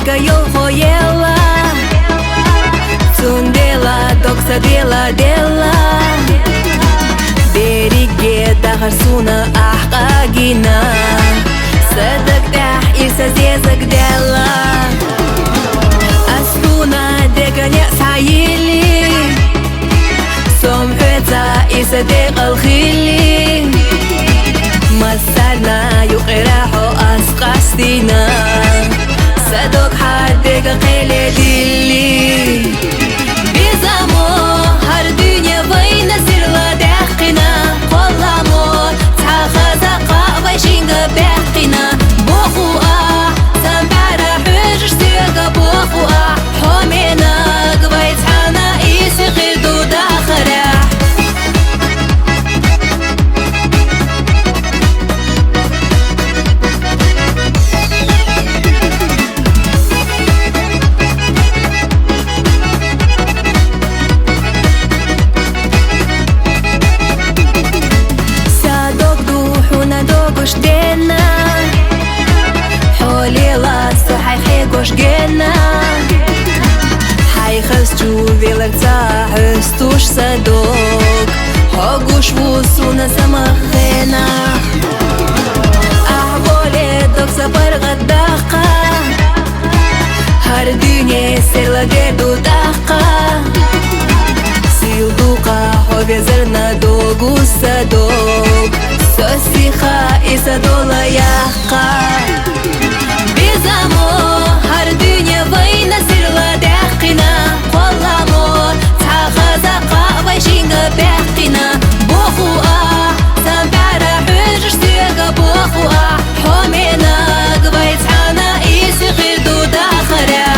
Dega yol hoyela Tsundela doksa dela Береге дағар суны аққагина Садық дәх иса зезік дәла Астуна дегане сайили Сом өтса иса деғал хили Масарна юқирахо асқастина Садық хаддега қиле дили Бизамо har dünya vayna sirla daqina Qollamo tsaxaza qaway shinga baqina Bokhua Sambara hujr sirga bokhua Homena gvay tsana isi qirdu dakhara دينا حولي لاسو حيخيقوش جينا حيخستو فيلك تاحستوش صدوق حقوش وصونا سمخينا أحبولي دوك سفر غداقة هر دنيا سيرلا ديدو داقة سيلدوقة حوفي زرنا دوغو صدوق Сосиха иса дола яққа Бизамо har dünya vayna sirla daqina Qollamo tsaxaza qaway shinga baqina Bokhua Sambara hujr sirga bokhua Homena gvay tsana isi qirdu dakhara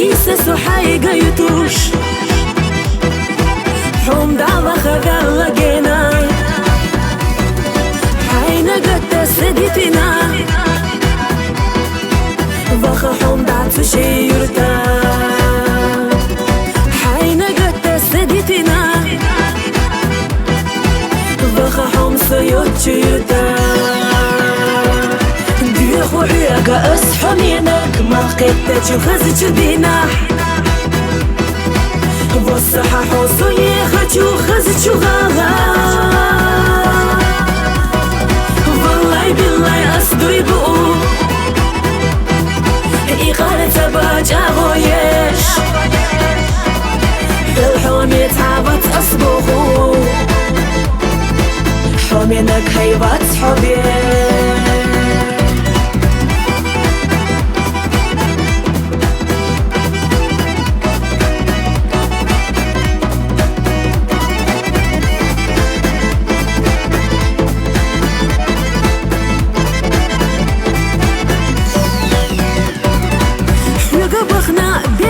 إيساس وحايقة يتوش حوم دعوة خبال لقينا حين قد سديتنا وخا حوم دعت شي يرتا حين قد سديتنا وخا حوم سيوت يرتا ديخو عياقا أصحو مينك ما قدت يخزج دينا والصحة حوصو يخجو خزج غاغا والله بالله أصدري بقو إيقالة تباجا غويش الحوم يتعبت أصبغو حومينك هيبات حبي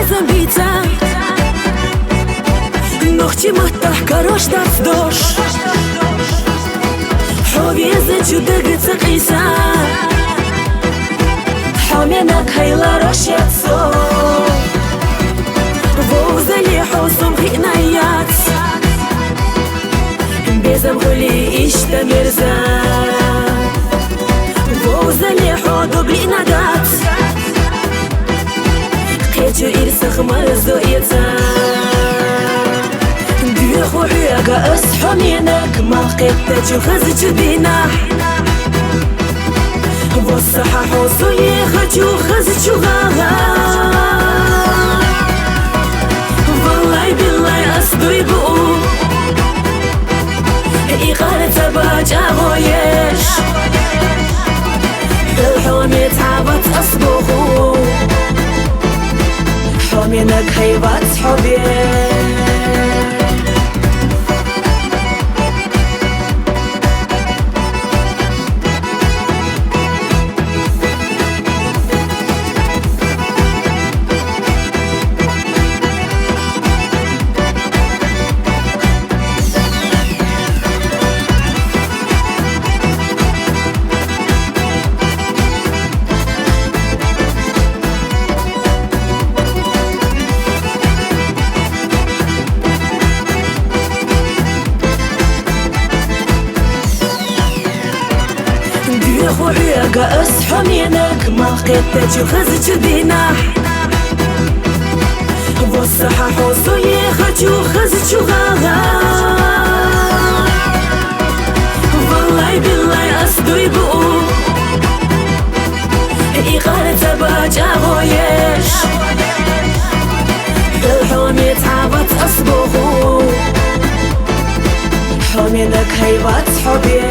Zabita Nochci matah karosh darf dosh Hovieze judege tsaqisa Homenak hayla rosh yatso Vovzali hosum ghinayat Bezam khuli ishta mirza Vovzali hodo blinadat قيتو إرسخ مرزو إيتا ديخو عياقا أصحو مينك ما قيتو خزجو دينا والصحة حوصو يخجو خزجو غاغا والله بالله أصدو يبقو إيقالة تباجا غويش الحوم يتعبت أصبغو حومينك هيبات حبي ديخو عياقا أصحو مينك ما قيتو خزجو دينا والصحة حوصو يخجو خزجو غاغا والله بالله أصدو يبقو إيقالة تباجا غويش الحوم يتعبت أصبغو حومينك هيبات حبي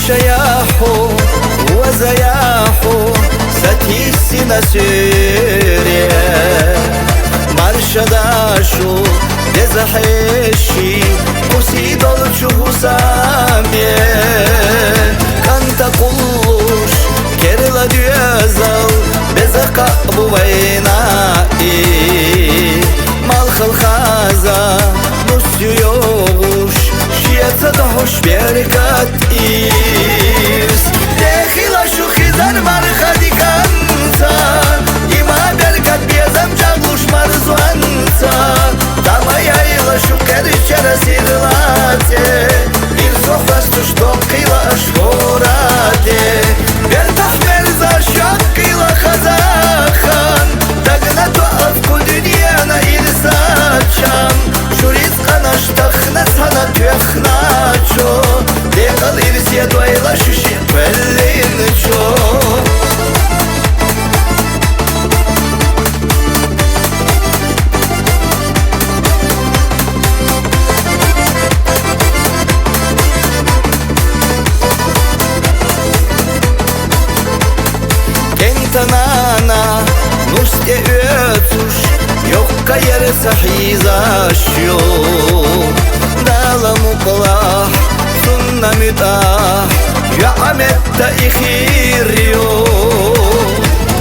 شياحو وزياحو ستيسنا سوريا مرشداشو دزحشي قصيدو çuhusamiye Kanta kulluş kerla düzal bezaka bu vaynai Malkhal khaza nusyoguş şiyata da hoş berkat is Dehila şu khizar markhadi kanta ima berkat bezam jagluş marzwansa Dama yayla şu kerçere sirlate Bir sofrastu što qila ashorate Bertah merza şakkila khazakhan Dagna tuafku dünyana irsatşam Şu rizqana shtakhna sana tüyakhnaço Deqal irsiya doyla şu şipellinço Tanana Nuste ötuş Yok kayar sahizaşyo Dala muklah Sunna mütah Ya ametta ikhiryo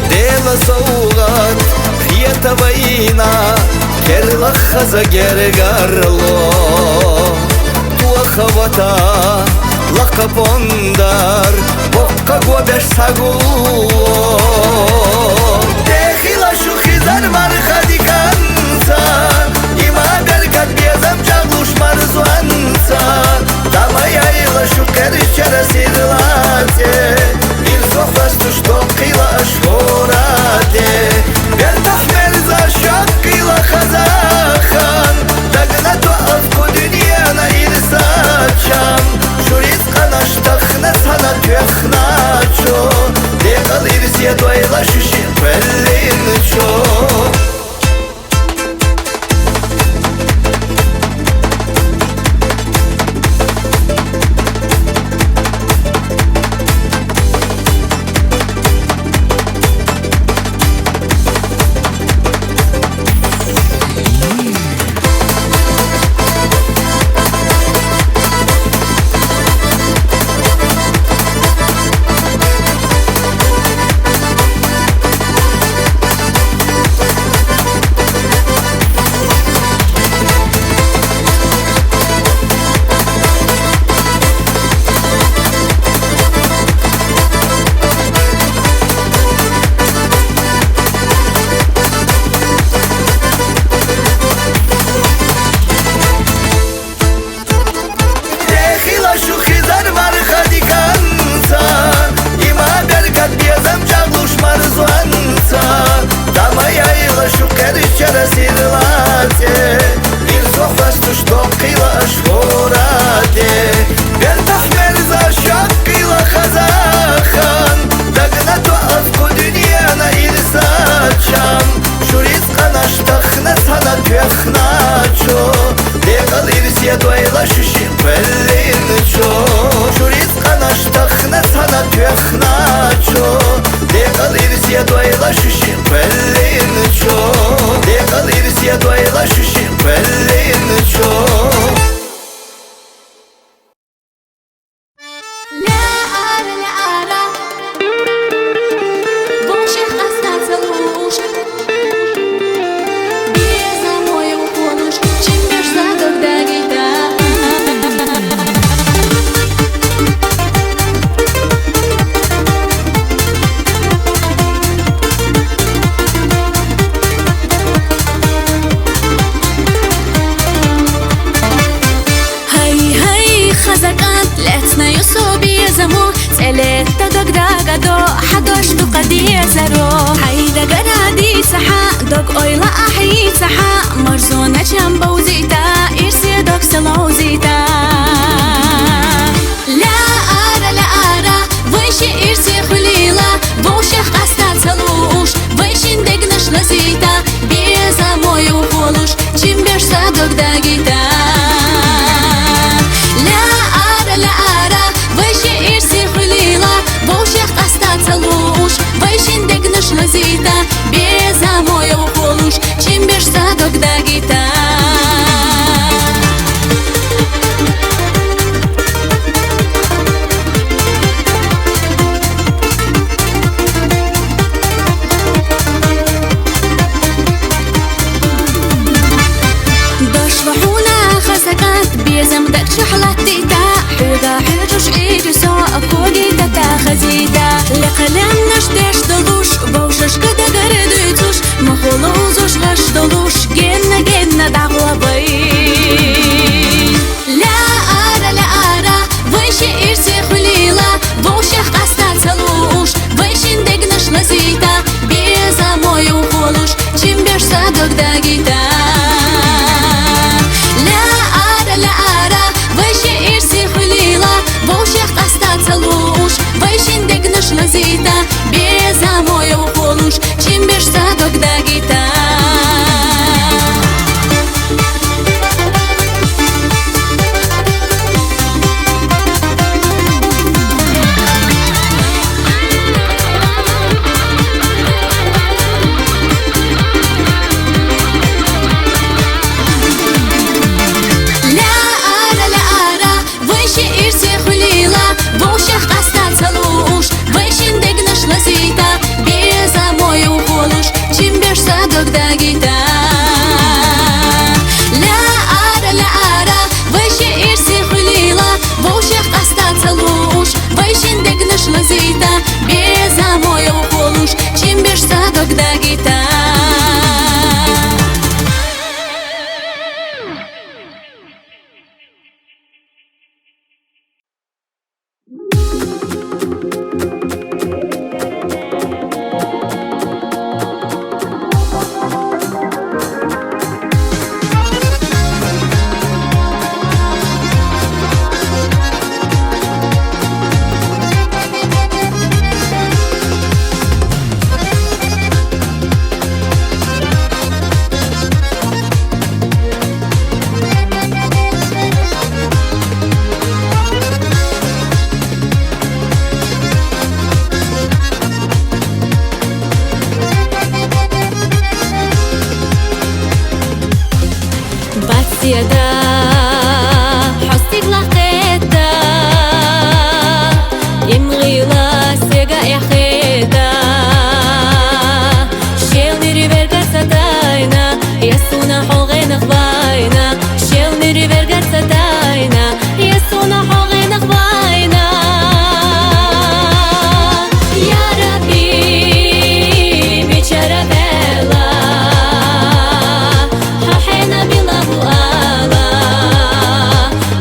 Dela soğat Fiyata vayna Kerla khaza gergarlo Tua khavata Laqab ondar Bokka gobeş sagullo Dehila şu khizar markhadi kanta Ima berkat bezam jagluş marzwansa Dama yayla şu kerçere sirlate Bir sofrastu što qila ashorate Bertah merza şakkila khazakhan Dagna tuafku dünyana irsatşam Şu rizqana shtakhna sana tüyakhnaço Deqal irsiya doyla şu şipellinço doyla şu şipellinço Şu rizqana shtakhna sana tüyakhnaço Deqal irsiya doyla şu şipellinço Deqal irsiya doyla şu şipellinço Eletta dogdaga do hadosh tu qadiya zaro Hayda garadi saha dog oyla ahi saha Marzona chamba uzita irsi dog salawzita La ara Vayshi irsi khulila Voshakh astat salush Vayshin degnash lazita Beza moyu kholush Chimbersa dogdagita La ara Vayshi irsi Batsiyada Hostig laqeda Imghila sega yaxeda Shelniri vergat satayna Yasuna holgena khbayna Shelniri vergat satayna Yasuna holgena khbayna Ya Rabbi bichara bela Hahena bilahu ala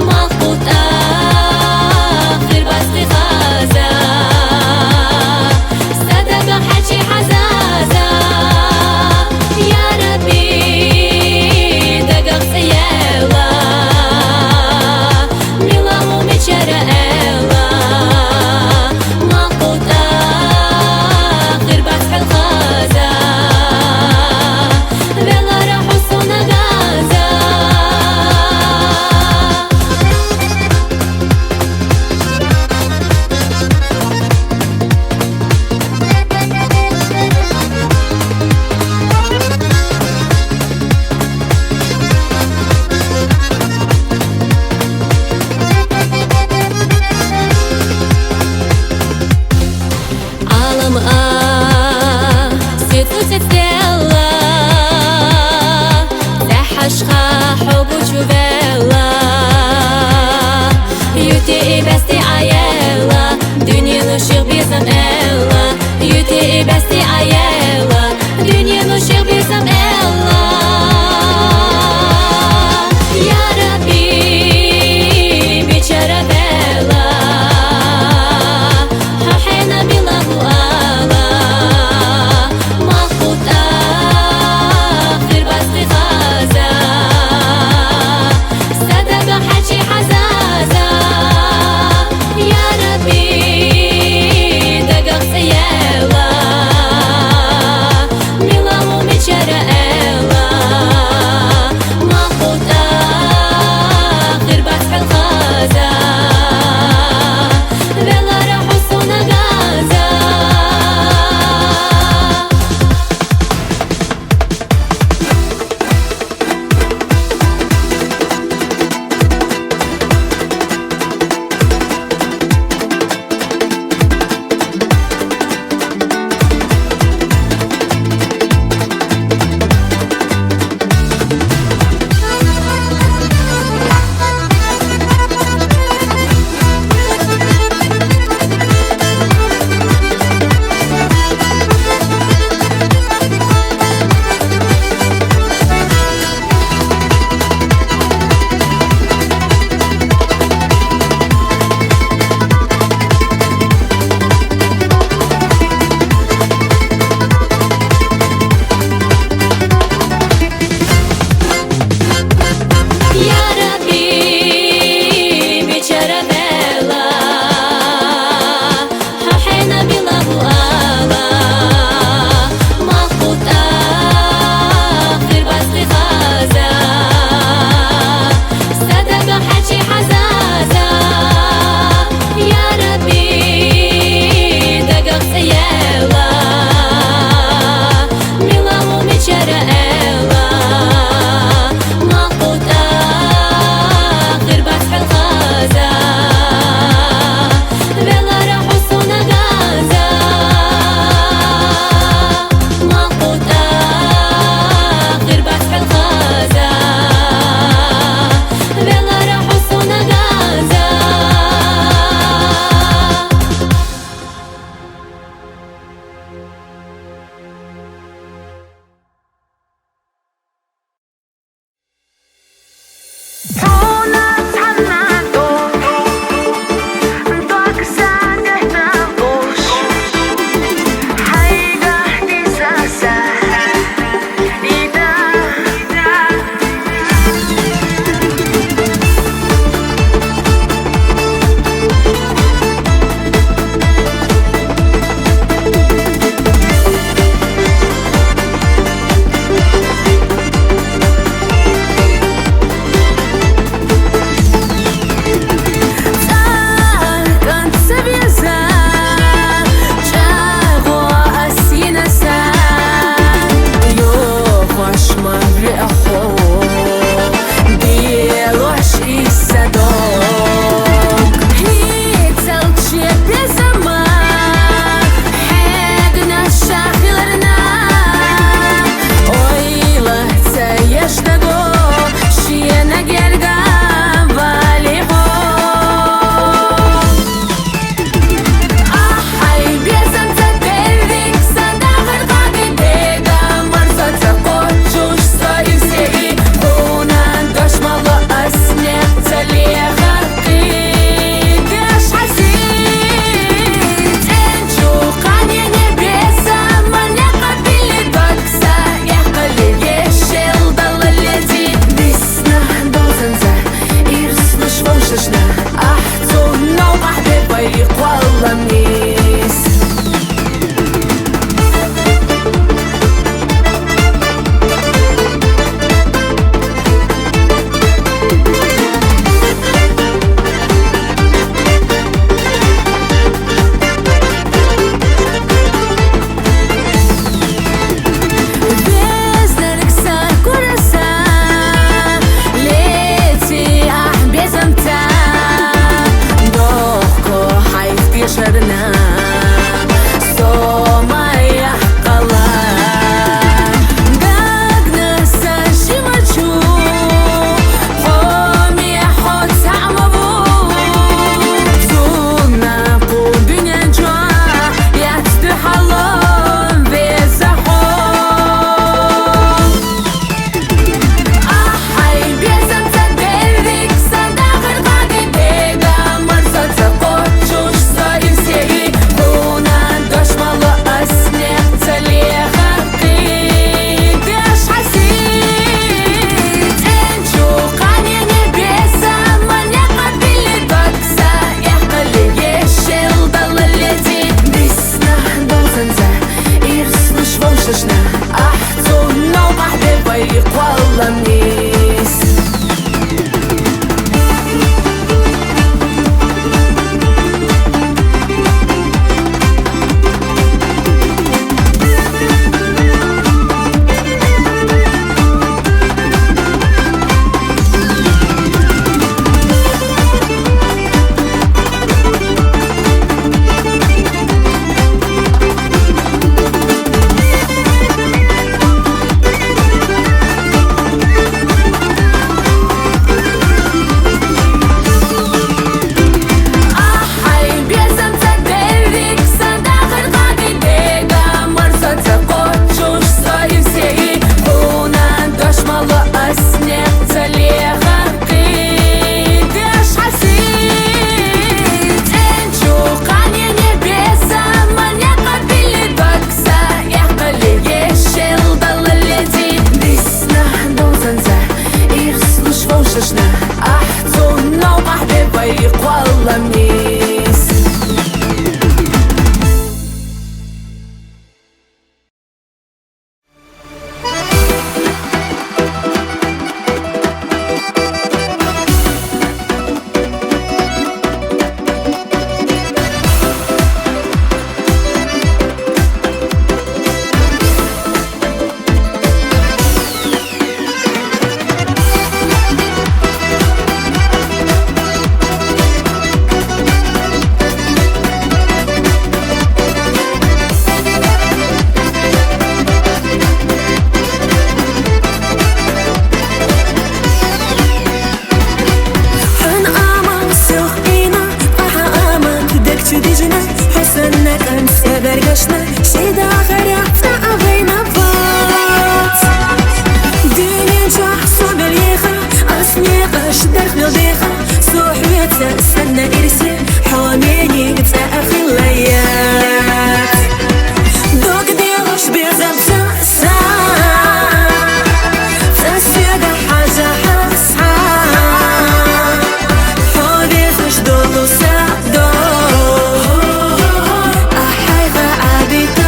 Maqut akhir basti khaza Sadaqa haji hazaza Ya Rabbi dagaq sayela Milahu michara ela Maqut akhir basti khaza Vela rahu sona gaza Alam светло цветела Захашха حب جوела Юте и бести аела Дünyanın ışık bizim ela Юте и бести аела Dünyanın ışık bizim ela Ya Rabbi bichara bela Hahena bilahu ala Maqut akhir basti khaza Sadaqa haji hazaza Ya Rabbi dagaq sayela Milahu michara ela Maqut akhir basti khaza Vela rahu sona gaza Ya Rabbi bichara bela Hahena bilahu ala Maqut akhir basti khaza Sadaqa haji hazaza Ya Rabbi dagaq sayela Milahu michara ela Maqut akhir basti khaza Vela rahu sona gaza Maqut akhir basti khaza Vela rahu sona gaza яшарына Somaya qala Dagnasa shimachu Qomi hot sa'mavu Zuna qudnya jwa Yatdu halom Vezaho Ahay bezam taderik Sadaqar qadi Dega marsa taqochush Saim seri Huna doshmalı asnek Taliha qideš hasit Enchu qani nebesa Manya qabili baksa Ehqali yeshil Dalaleti Bisna dozanza Irslış vonshashna Ahtu nawqah Bevayq Wallah nis Ahay bezam taderik Sadaqar qadi Dega marsa taqochush Saim seri Huna doshmalı asnek Taliha qideš hasit Enchu qani nebesa Manya qabili baksa Ehqali yeshil Dalaleti Bisna dozanza Irslış vonshashna Ahtu nawqah Bevayq Wallah nis حن آمان سیاه اینا قها آمان دک چو دیجنا حسن نکن سبرگشنا شیدا خریت تعوینا بات دینی جا صبریخا اسمیقش دخل بیخا صحبت سنة ارسی حامینی تأخی لیات دوک دیوش بیزم سا تسیده حاجة حسها حديثش دولو سادو أحيغا عبيد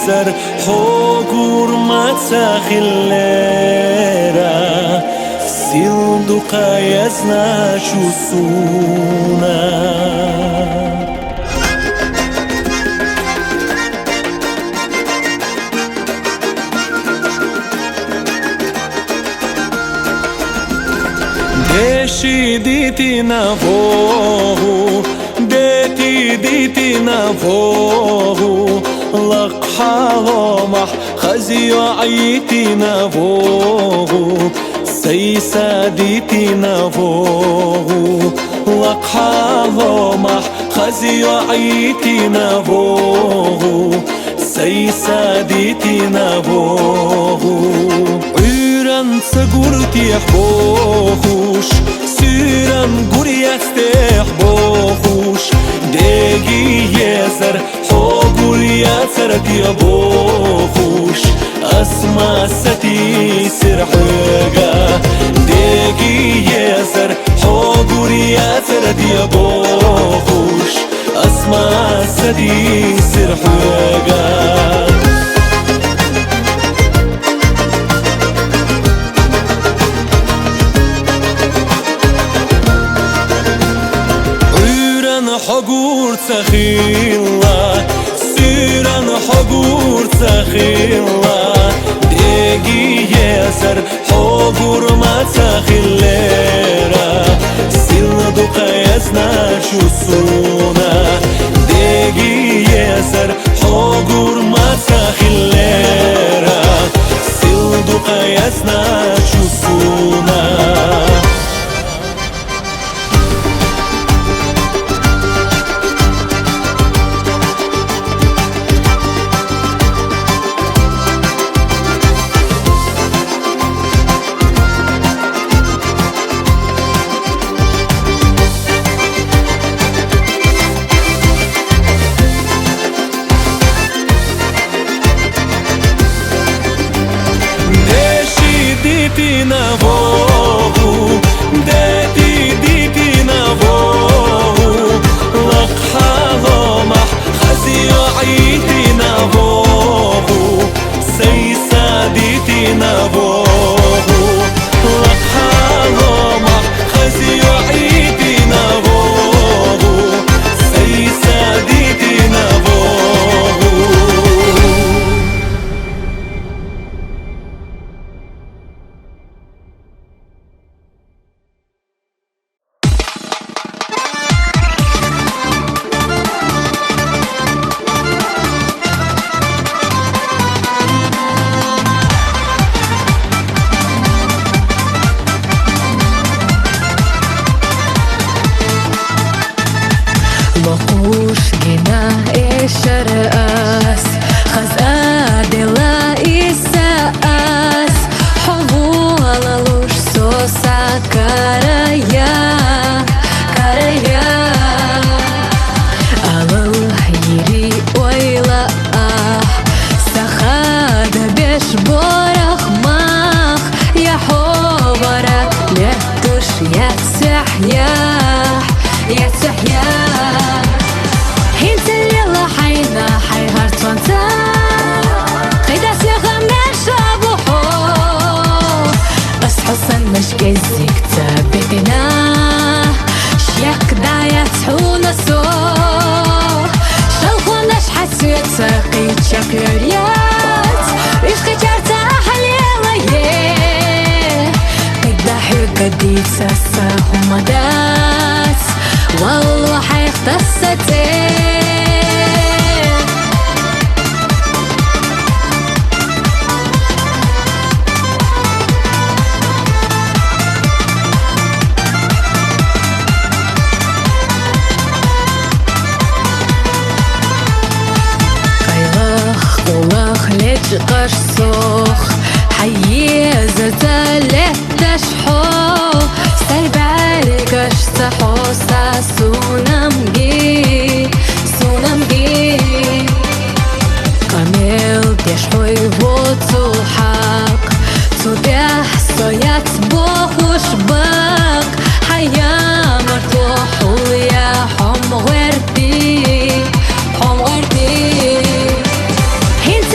yezer Hogur matsa khillera Silduqa yazna shusuna Deshi diti na vohu ديتي نافوه لقحا ومح خزي وعيتي نافوه سيسا ديتي نافوه لقحا ومح خزي وعيتي نافوه سيسا ديتي نافوه عيران سقورتي حبوخوش سيران قريستي حبوخوش ديجي يزر حقول ياسر ديابوخوش أسمع ستي سرحوغا ديجي يزر حقول ياسر ديابوخوش أسمع ستي سرحوغا حقور تخيلا سيران حقور تخيلا ديجي ياسر حقور ما تخيلera سيلدوق يزنا شوسونا ديجي ياسر حقور ما تخيلera سيلدوق يزنا شوسونا ديتي نافوه ديتي نافوه لقحا ومح خزي وعيتي نافوه سيسا ديتي نافوه لقحا ومح خزي وعيتي نافوه سيسا ديتي نافوه Лохуш гина эшер ас Хаз адела иса ас Хову алалуш соса карая Алал ири ойла ах Сахада беш борах мах Я ховара летуш يتسحيح انت اللي لحينا حيهار تونتا قيدا سيغا مرشابوحو أصحصا مش كزيك تابتنا شيك دايا تحونا سو شلخونا شحسيت ساقيت شاكلوريات عشقي جارتا حليلا قيدا حيوكا ديت ساسا همدات والله حيختصتين قيلخ قولخ لجقش صوخ حيزة تلتشحو سرباركش تحوسا سونامجي كامل بيشحوي وطو حق تبيح صيات بوخوش باق حيا مرتوح ويا حم غيرتي انت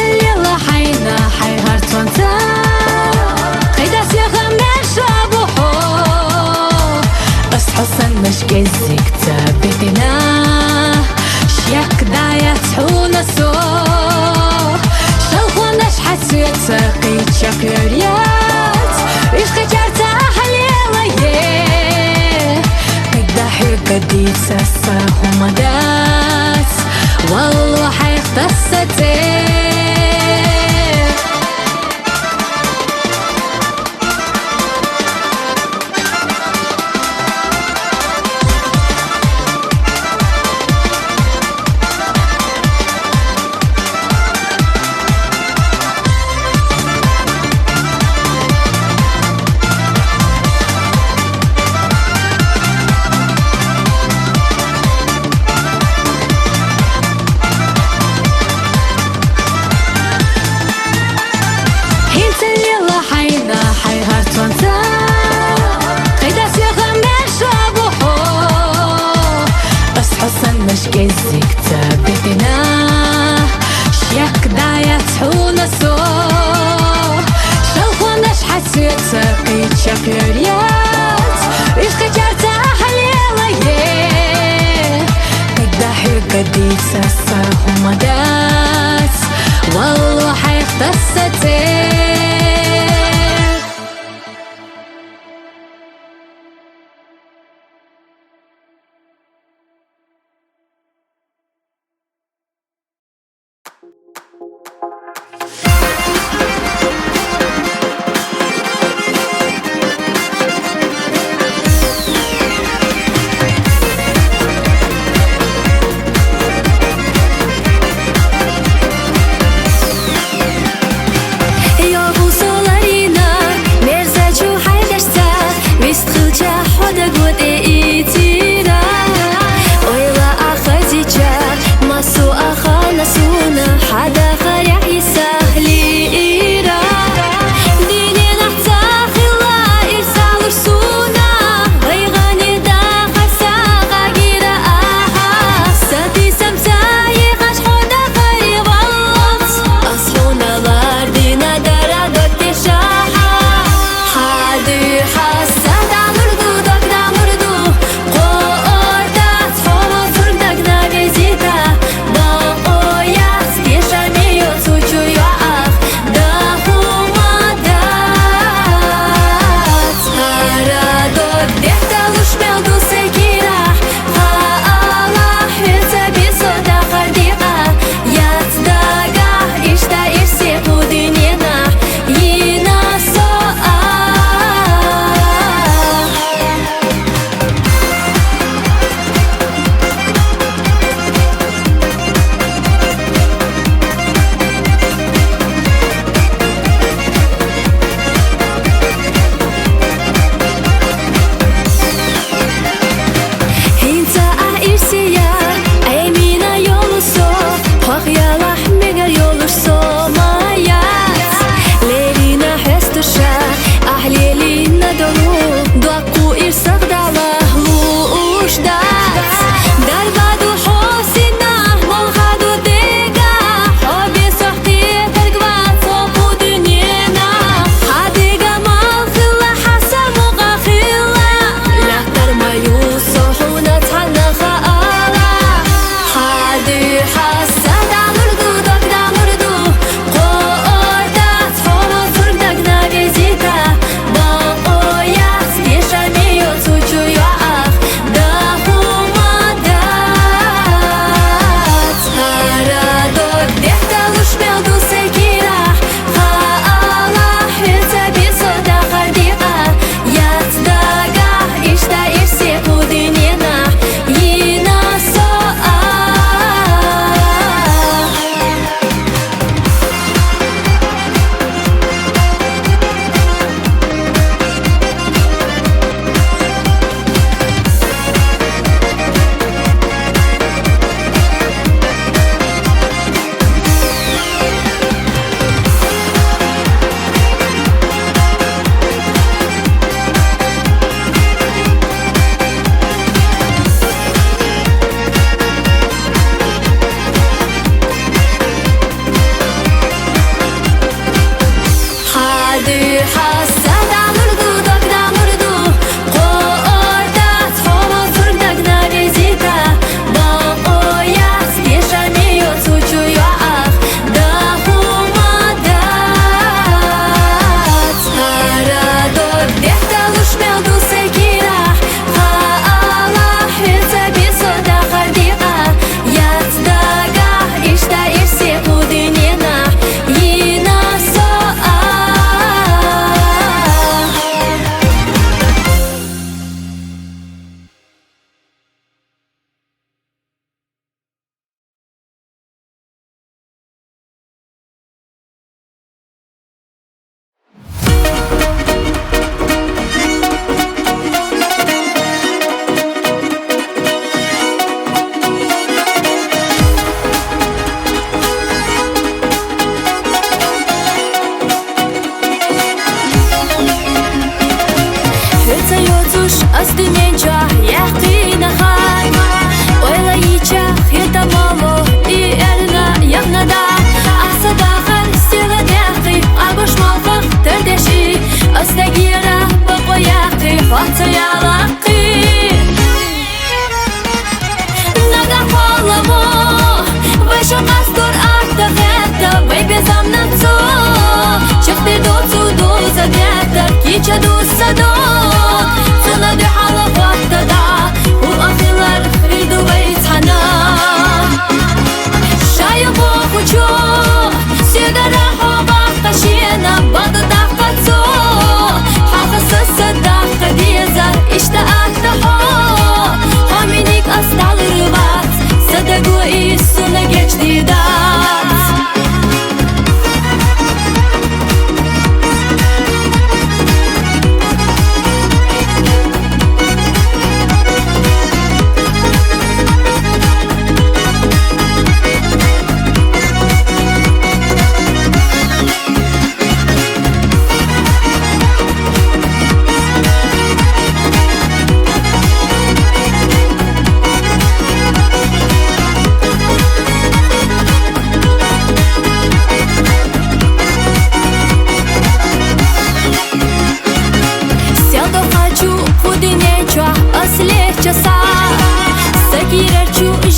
менча яхтина хай ойлайча хитамало и элна явнада асадахар стила яхты абушмалфах тердеши остагира бабо яхты фацаялакы нага холомо вышел астор артафета выбезам на цо чахты доцу доза вета кича дусадо цуна дыхала фаттада уахилар хриду вейцхана шаю бохучо сигара хобах ташена баду дахпацо хахаса садахта деза ишта ахтахо хоминик астал рывац садагу и суна гечди дац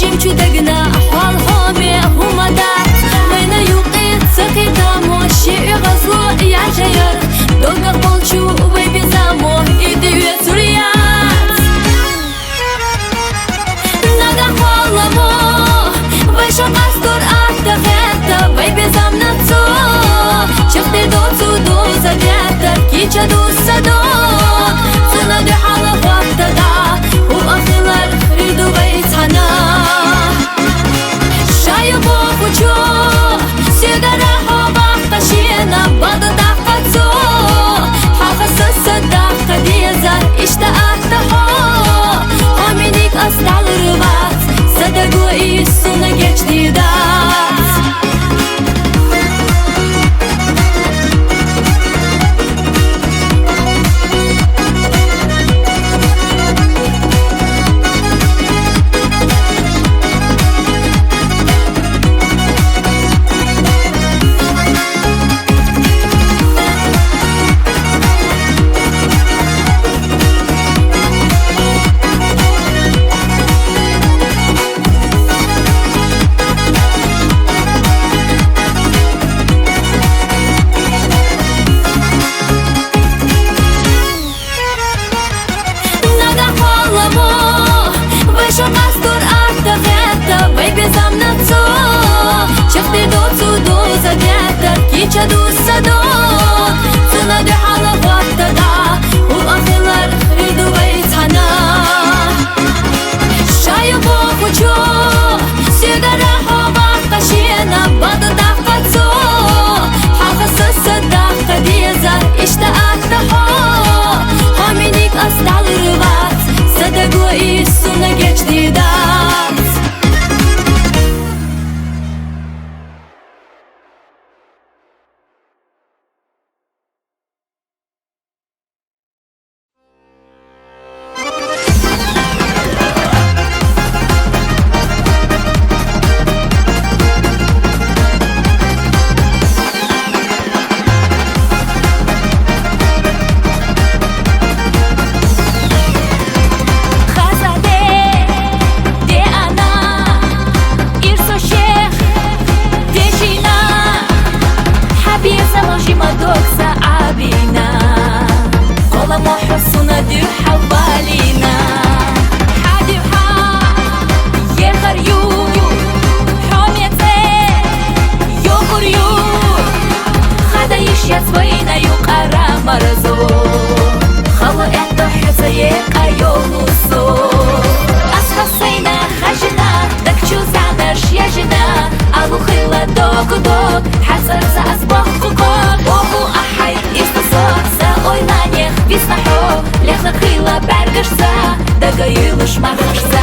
Жемчугна хал хоме хумадат Мэна юқит сакитамо ши'i газло я жаяр Догах полчу выбезамо и дивет сурьяц Нага холамо вышел астор ахтахета выбезам на цо Чахты доцу доза вета кича дусадо Цуна дыхала фаттада уахилар хриду вейцхана шаю бохучо сигара хобах ташена баду дахпацо хахаса садахта деза ишта ахтахо хоминик астал рывац садагу и суна гечди дац Чахты доцу доза вета кича дусадо Цуна дыхала фаттада уахилар хриду вейцхана шаю бохучо сигара хобах ташена баду дахпацо хахаса садахта деза ишта ахтахо хоминик астал рывац садагу и суна гечди дац Гаилыш махашса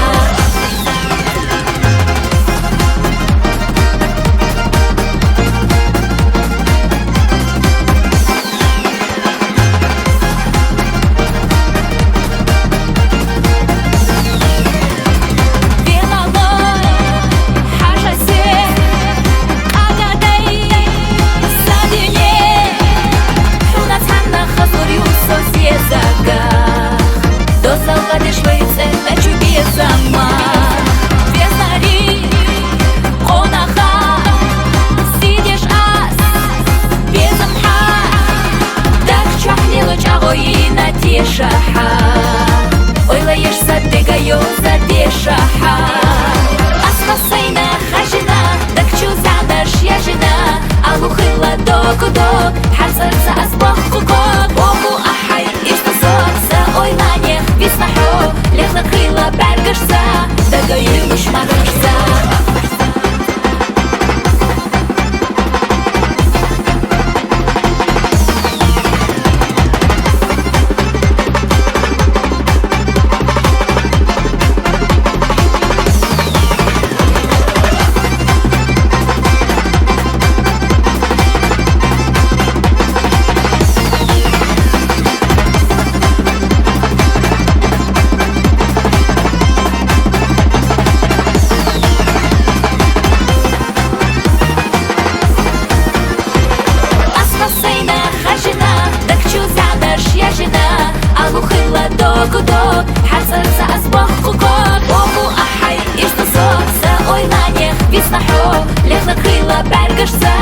задешаха. Ойлаешься, бегаю задешаха. Аспасайна хажина, так чу задаш я жена. Алухила докудок, حصرت أصبح خكوك. ومو أحي إشتصوك سا ойланех виснахо. Лехла крила бергашса, дагаюш махашса. دокудок, حصرت أصبح خكوك. ومو أحي إشتصوك سا ойланех виснахо. Лехла крила бергашса,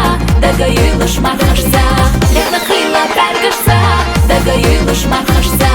дагаюш махашса. Лехла крила бергашса, дагаюш махашса.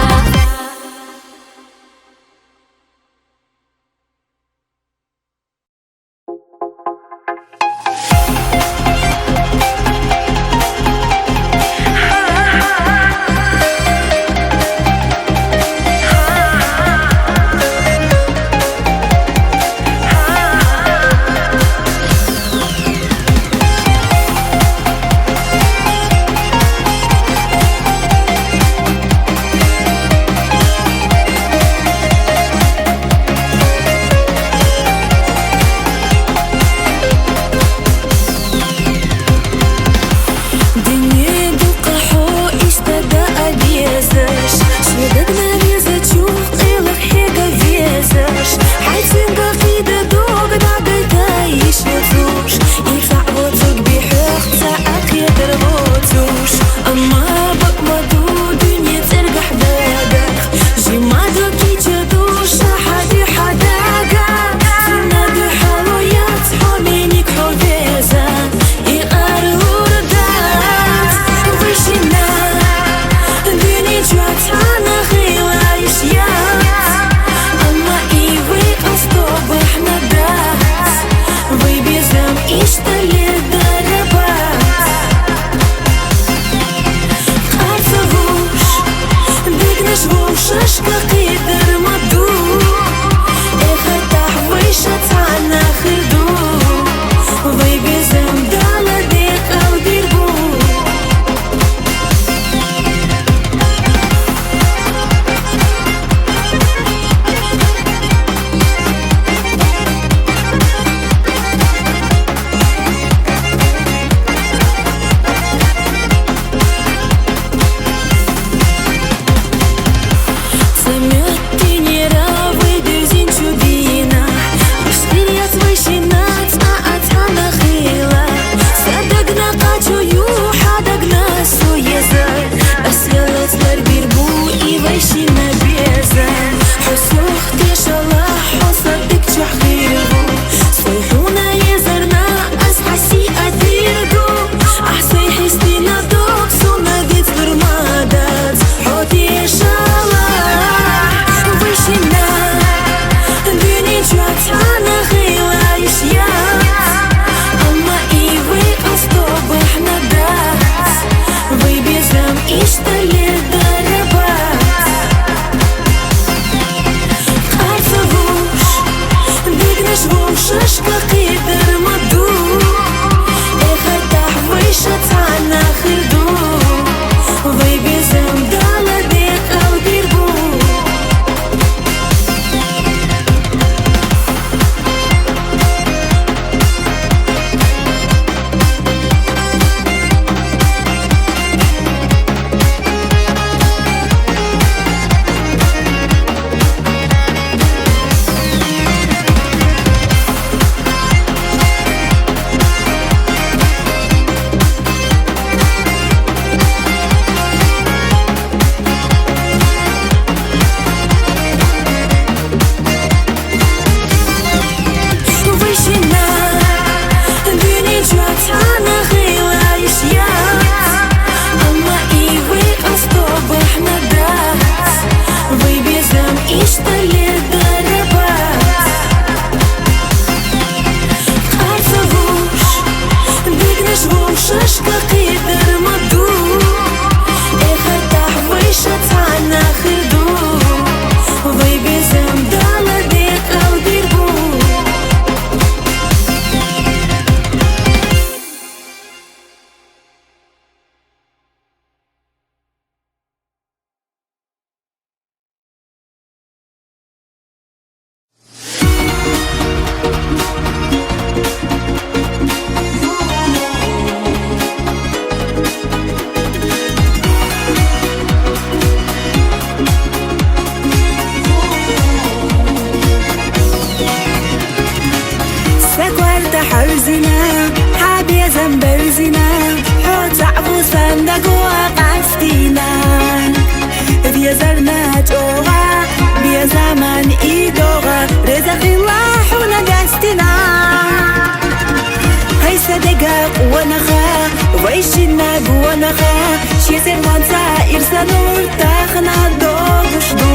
ويشينا جوانخا شيسر وانسا إرسانور تاخنا دوغشدو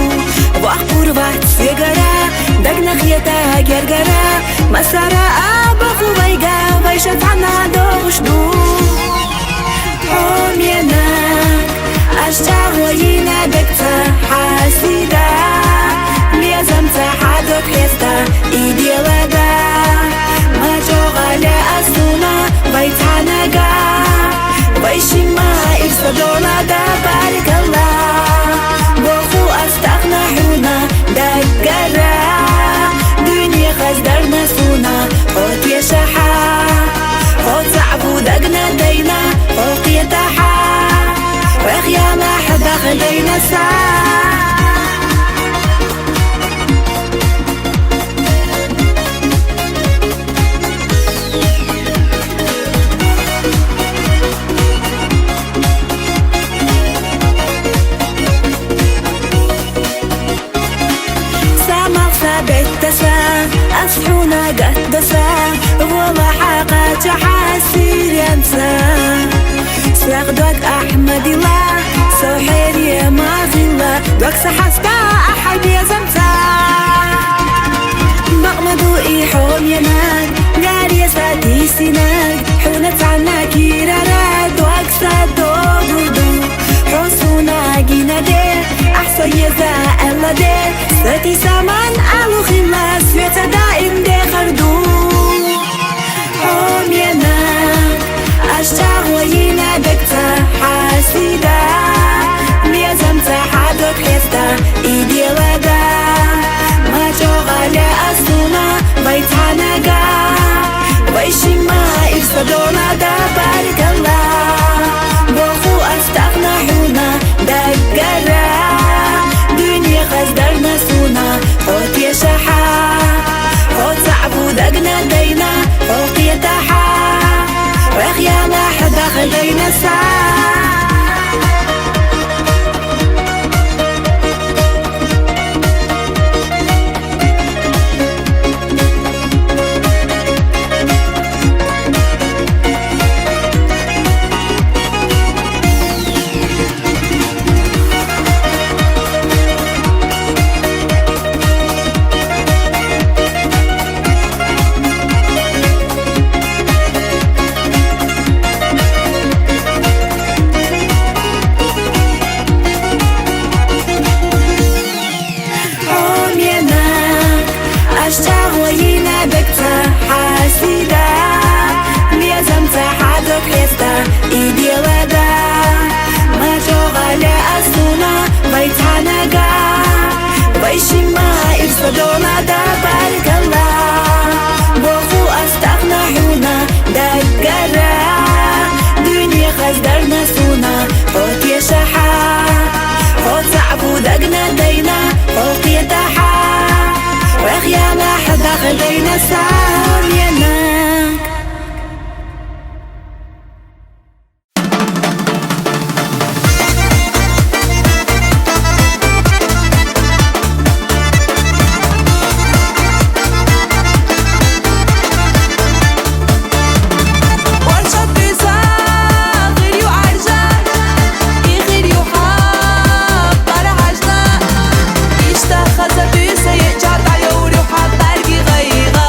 وأخبور وقت سيجارا دقنا خياتا جرجرا مسارا أبخو ويجا ويشفعنا دوغشدو Omienak أشجع وينا دكتا حاسيدا لازمتا حدك يستا إيدي لدا ما جوغالي أسونا ويتعناقا ويشيما إرسدونا دا بارك الله بوخو أستغنى حونا دقرا دنيا خزدرنا سونا حوت يشحا حوت صعبو دقنا دينا فوق يتحا وخيانا حدا خلينا ساعة أصحونا قدسا والله حقا تحاسير ينسى سياخدوك أحمد الله سوحير يا مازيلا دوك سحسكا أحد يا زمتا مقمدو إيحوم يناك نار يا سادي سيناك حونت عناك يرارا دوك سادو بردو حوصونا جينا دير أحسن يزا ألا دير ساتي سامان ألو خلاص سويتا دائم دي خردو حوم يناك أشجع وينا دكتا حاسيدا لازمتا حدك يستا إيدي لدا ما جوغالي أسونا ويتعناقا ويشيما إرسدونا دا بارك الله بوخو أستغنى حونا دقرا دنيا خزدرنا سونا حوت يشحا حوت صعبو دقنا دينا فوق يتحا وخيانا حدا خلينا ساعة إيدي لدا ما جوغالي أسونا ويتعناقا ويشيما إرسدونا دا بارك الله بوخو أستغنى حونا دقرا دنيا خزدرنا سونا حوت يشحا حوت صعبو دقنا دينا فوق يتحا وخيانا حدا خلينا سار يناك خذ بيسي جات عيوري وحب برقي غيغا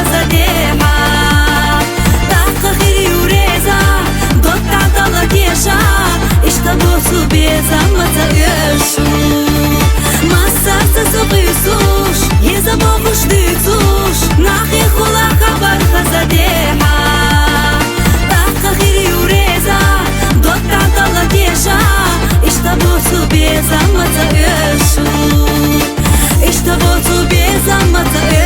خزديحة دقة خيري وريزة ضد عضلة كيشة اشتبوسو بيزة ما تقيشو ما السرسة سقيسوش يزبوش ديتوش ناخي خلا خبر خزديحة دقة خيري وريزة ضد عضلة كيشة اشتبوسو بيزة ما تقيشو اشتبوسو بيزة ما تقيشو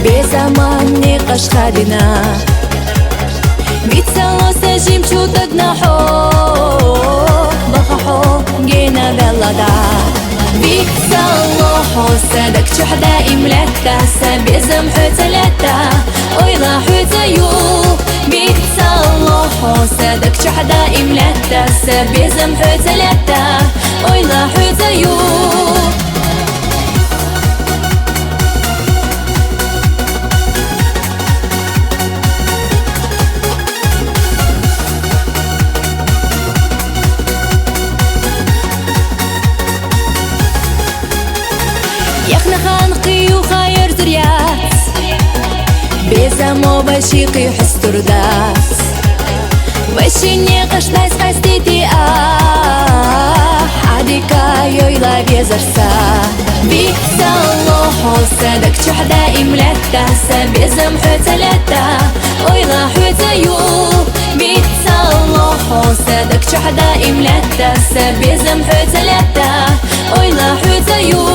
بزمان نقاش خادنا بيتسلو سجيم شوتك نحو بخحو جينا بلدا بيتسلو حوسدك شحدا إملتا سبيزم حتلتا ويلا حتيو بيتسلو حوسدك شحدا إملتا سبيزم حتلتا ويلا حتيو خانقي وخاير زريات بزمو بشيقي حستردات وشيني قش نايس قاستيتي حاديكا يويلا بيزرسا بيكسالو حوسدك شحدا إملتا سبيزم حتلتا ويلا حتيو بيكسالو حوسدك شحدا إملتا سبيزم حتلتا ويلا حتيو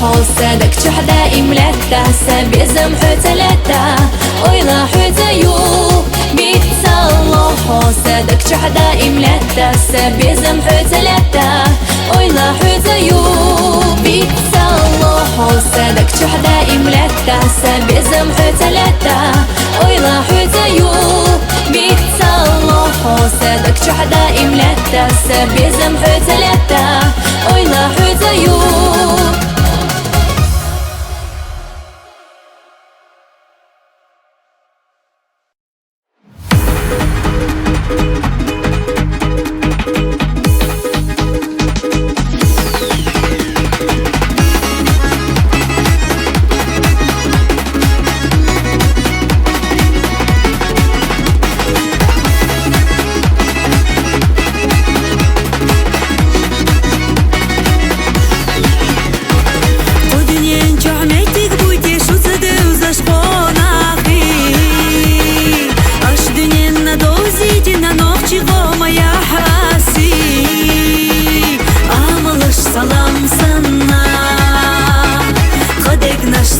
حوسدك شحدا إملتا سبيزم حتلتا ويلا حتيو بيتسالو حوسدك شحدا إملتا سبيزم حتلتا ويلا حتيو Тасса безым өтө лета ойла өтөю.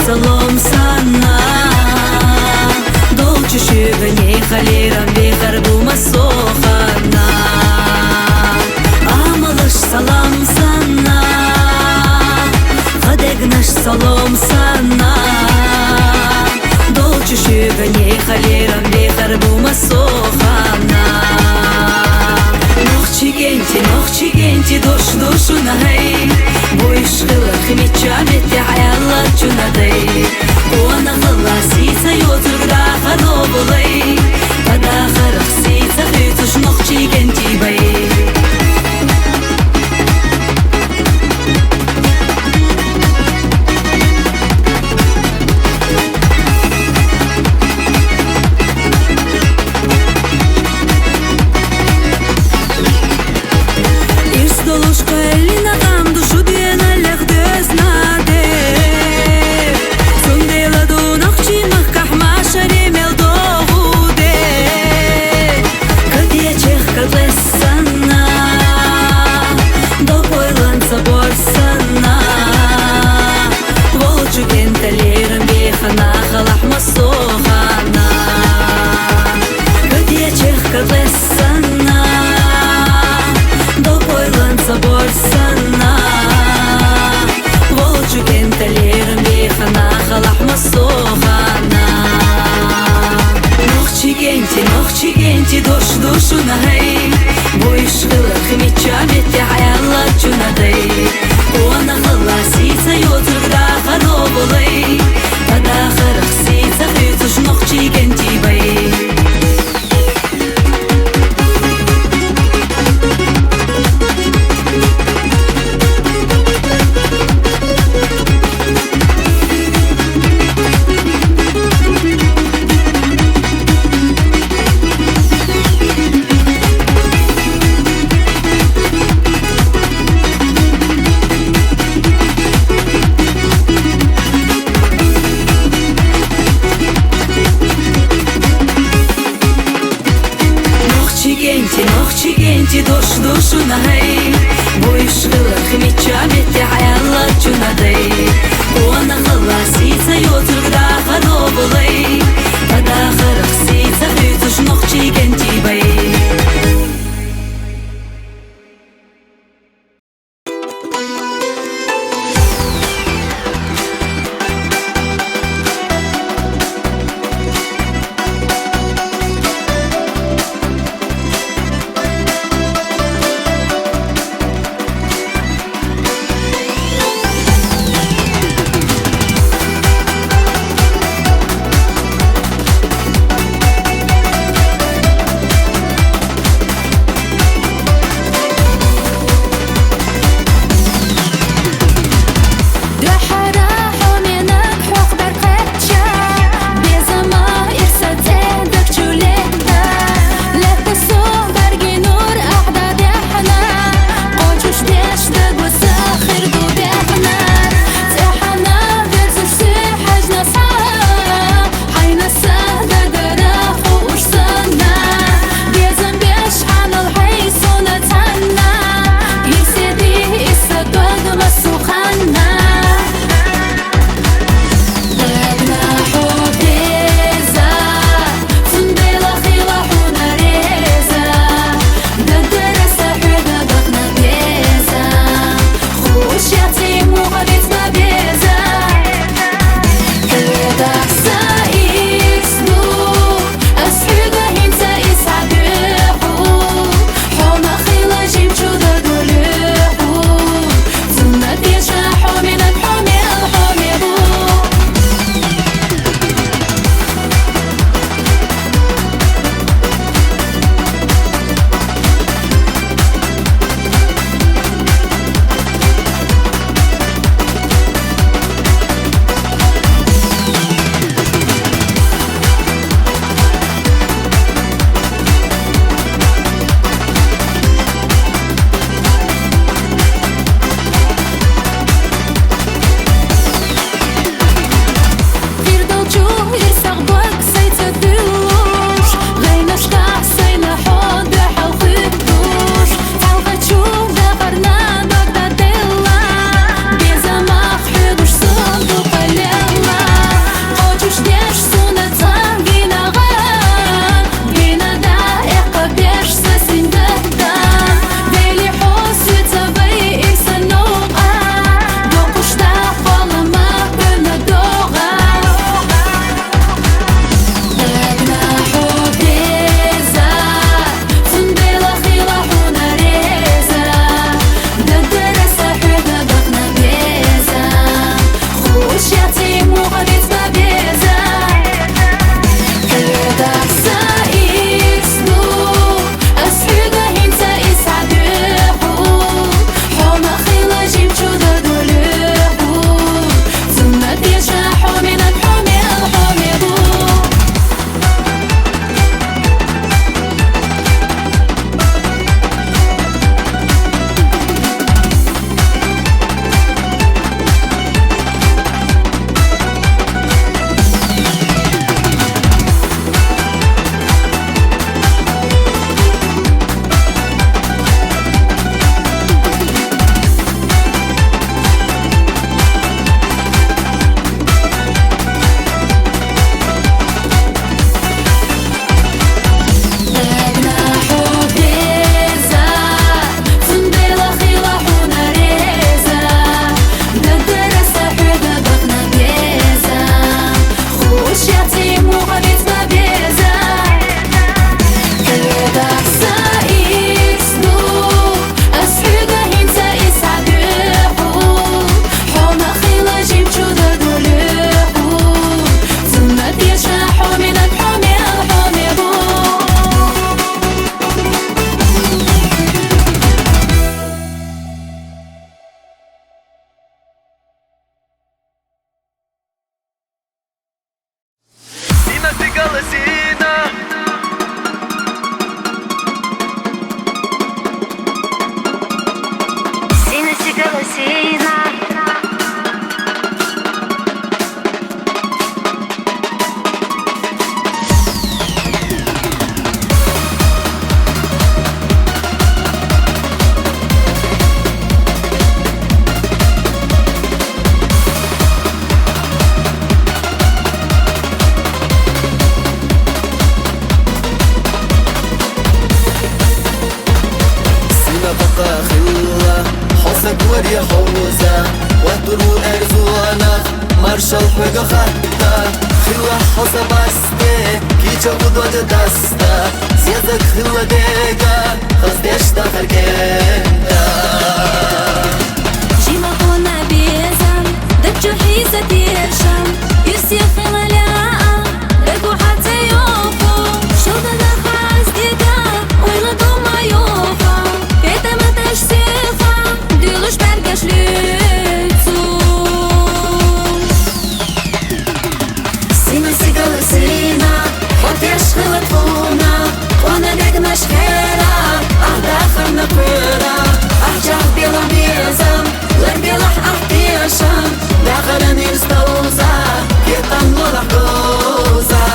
Салом сана Долчу шүгіне халерам бехар бумасохана Амалыш салам сана Хадегнаш салом сана Долчу шүгіне халерам бехар бумасохана Нохчи генти душу нахай Буйшгылы химича метте аялла чунадай Уана хыласица йотургда хадобулай Када харахсица хытуш нохчи генти бай Шари خوزة وطرو أرزوانا مرشل حقا خطا خلوة حصة بسته كيچا قدوة دسته زيادك خلوة ديگا خزدش داخل كندا جيما قونا بيزم دبجو حيزة تيرشم يرسي خلالاء رقو حتى يوفو شوضا دخاز ديدا ويلا دوما يوفا كيتا متاش سيفا ديغش برقش ليتو سيما سيقل سيما حط يشغل طفونا وانا دقناش خيرا اهداف نقيرا احجاب بلا بيزم لك بلا احتياشم داخل نيرستوزا يطن ولا حقوزا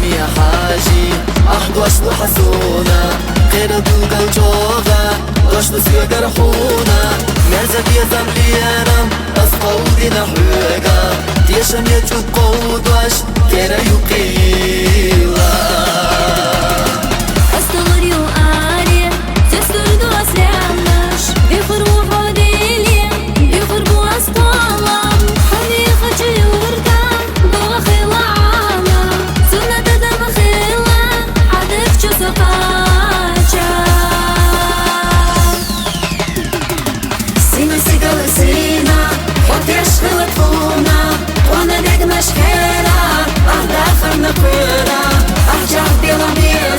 يا حاجي أحضوش لحسونا غير دوغا وجوغا دوش لسيو جرحونا مرزا بيا زمليانم أسقودي نحوغا ديشم يجوب قودوش كيرا يقيلا أستغل يو آري تستردو أسلامش بيخربو حوديلي بيخربو أسطالم حالي خجي ورقا دوا خلعانا سنة دم خلا حدف جو سقاجا سيما سيقل سيما حط يشغل طفونا وانا دقناش خيرا اهداف نقيرا احجاب بلا بيزم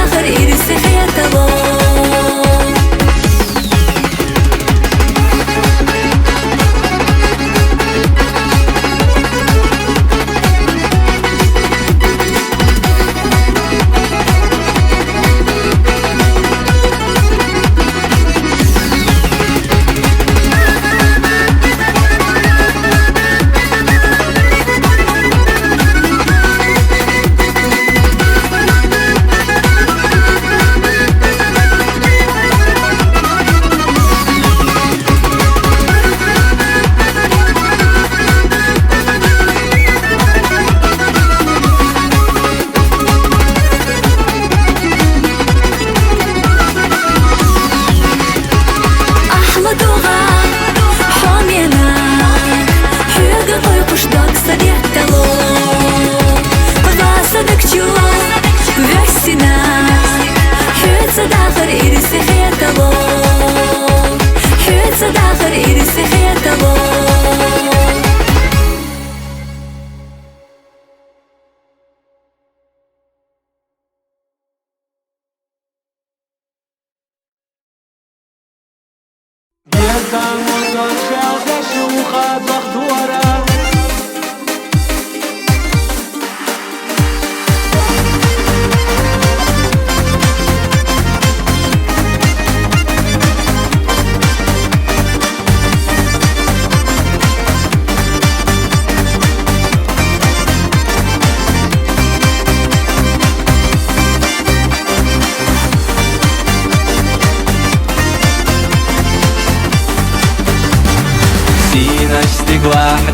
داخل إرسي خيطلو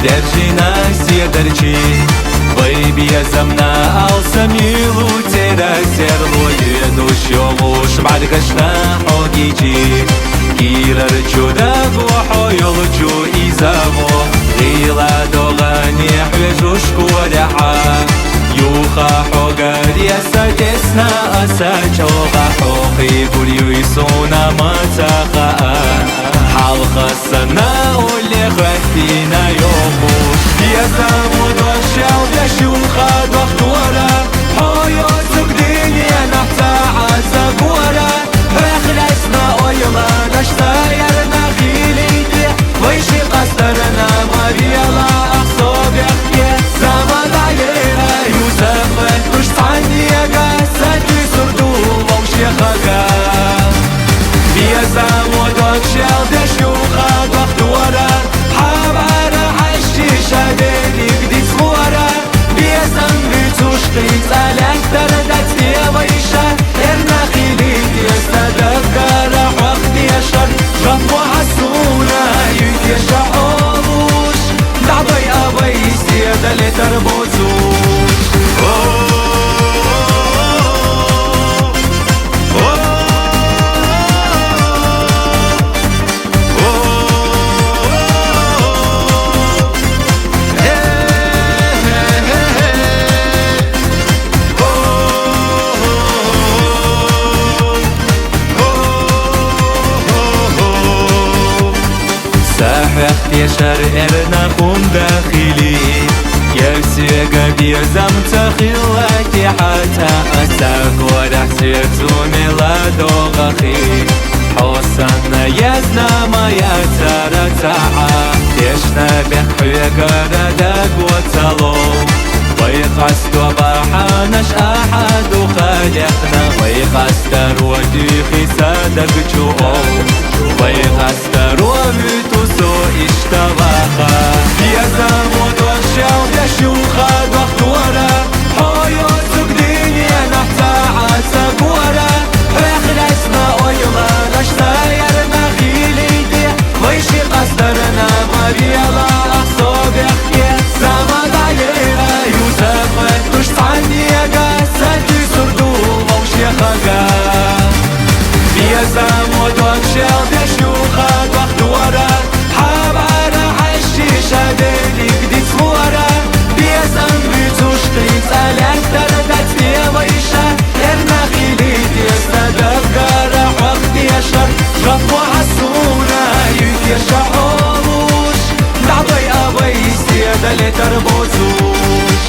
Держина седерчи, выбья замна алсамилу тера серлу едущему шбад гашна хогичи, кирар чудак вахойл чу изамо, гила догани хвежушку ляха, юха хогария сатесна асачога хохи бурю исуна мацаха. حلقة واللي خفينا يوموش يا زمود والشعب يشوخا دكتورة حياتك دنيا نحتى عزق ورا اخلصنا ويلا نشتايرنا خيليتي ويشي قصرنا مريلا اخصاب يحكي زمان عليها يوسف مش عني يا قاسة يسردو ومشي خاقا يا زمود والشعب يشوخا دكتورة حبارة عشي شاديني قدي صورة بيزن بيتوش قيس ألاك تردت يا ويشا إرنا خيليت يستدفكر وقت يشر جمع حسونا يوت يشعوش دعبي أبي سيادة لتربوزوش يشر إرنا قوم داخلي يرسيق بيزم تخيلك حتى أساك ورحسيتوني لا دوغخي حوصنا يزنا ما يترى تعا يشنا بحيق ردك وطلو ويقصد وبرحانش أحد خالقنا ويقصد وديخي صدق جوه ويقصد وبيتو سو اشتباخا يا زمود والشعب يشوخا دكتورة حياتك دنيا نحتى عزق ورا اخلصنا ويلا نشتايرنا خيليتي ويشي قصدرنا مريلا اخصاب يحكي زمان عليها يوسف مش عني يا قاسة يسردو ومشي خاقا يا زمود والشعب يشوخا دكتورة حبارة عشي شاديني قدي صورة بيزن بيتوش قيس ألاك تردت يا ويشا إرنا خيليت يستدفكر وقت يشر جمع حسونا يوت يشعوش دعبي أبي سيادة لتربوزوش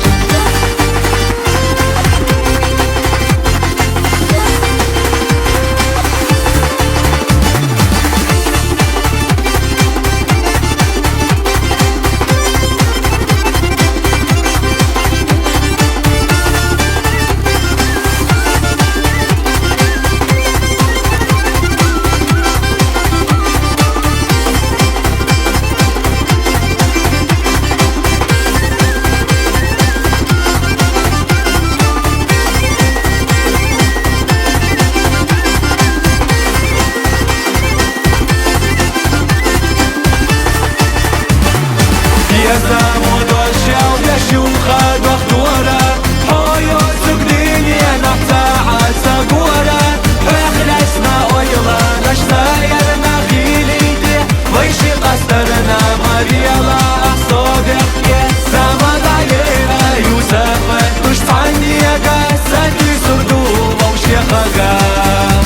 دقا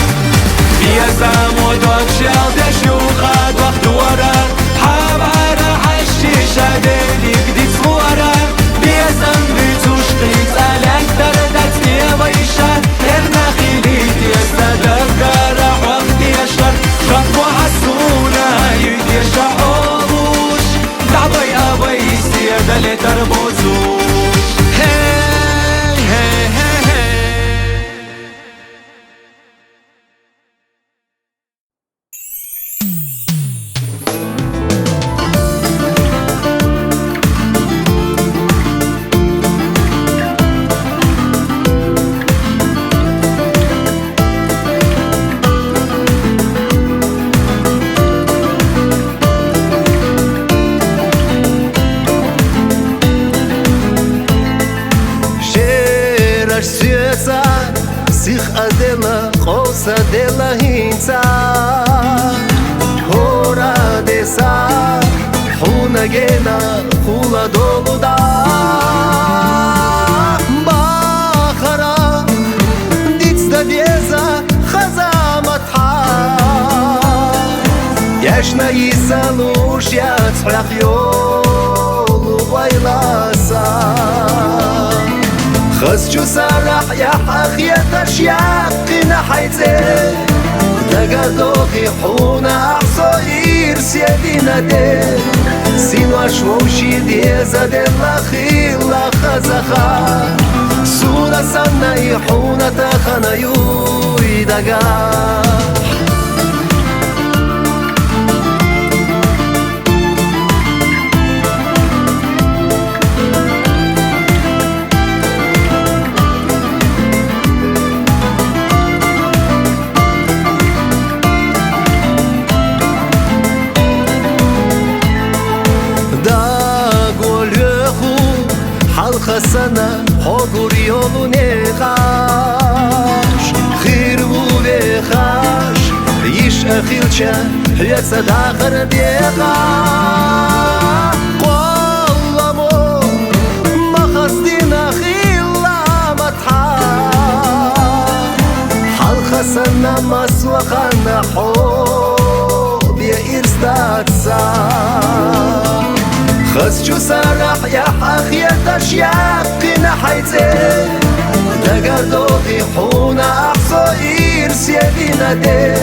بيزا مودوك شال دشوخات وقت ورا حبارا عشي شاديني قديت صورا بيزم بيتوش قيت ألاك دردت يا بيشان يرنا خيليت يستدقا راح وقت يشر شطوة عسونا يدي شعوبوش دعبي أبي سيادة لتربوزوش هاي هاي هاي هاي Sich adela, qosa dela hinza Hora desa, huna gena, hula dolu da Bahara, ditsta deza, khaza matha Yashna yisalush, yatzraq yolu waylasa خسجو سرح يا حخية تشياقنا حيزي تقدوخي حونا عصير سيدينا دي سينو أشوشي دي زاد الأخيلا خزخا سورة سنة يحونا تخنا يويدقا خسنا حضور يولو نقاش خير وبخاش يش أخيلشا يسد آخر ديقا قولمو ما خصدنا خيلا متحا حال خسنا مسوخنا حب يا إرستاد سا خسجو سرح يا حخية تشياقنا حيزي تقدوخي حونا أحصير سيدينا دي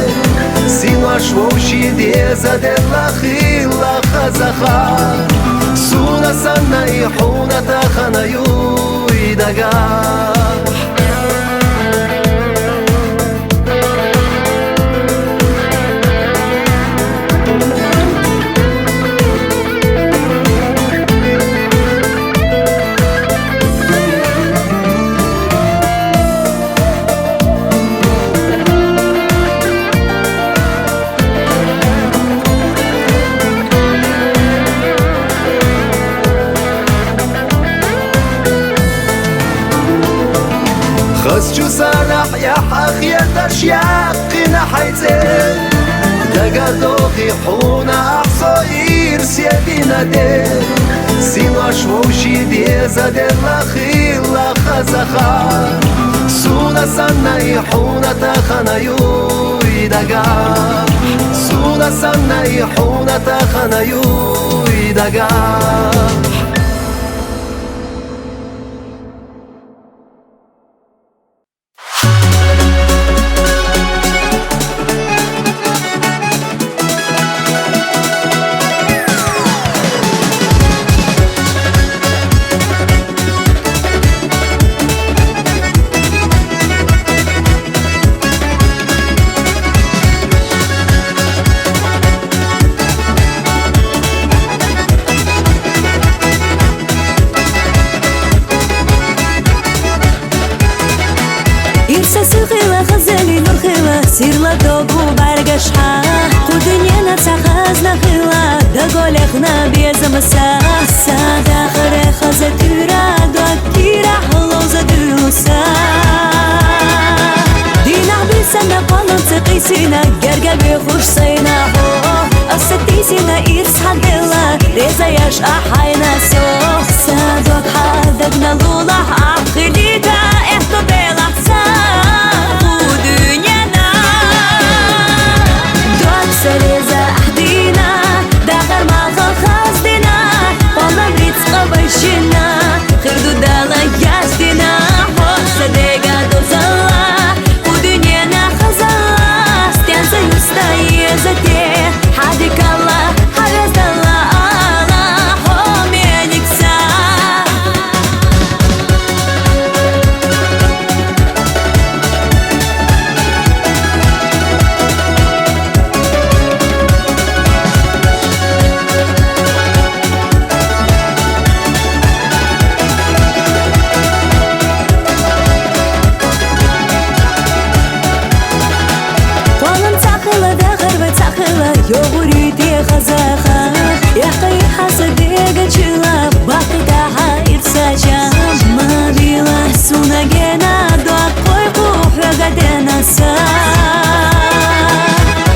سينو أشوشي دي زاد الأخيلا خزخا سونا سنة يحونا تخنا يويدقا خسجو سرح يا حخية تشياقنا حيزي تقدوخي حونا أحصير سيدينا دي سينو أشوشي دي زاد الأخيلا خزخا سونا سنة يحونا تخنا يويدقا سونا سنة يحونا تخنا يويدقا سيرلا دوغو برگشها خودنينا تخزنا خلا دغولخنا بيزمسا سادا خره خزتورا دوكيرا حلوزا دوسا دينا بيسنا بالانس قيسنا جرجا بيخوش سينا هو أستيسنا إرس حدلا ريزا يش أحينا سو سادوك حدقنا لولا عقليدا إحتو بيلحسا Догурите хазаха Яхай хасадега чила Бахтаха ирсача Мавила сунагена Дуат койку хвагадена са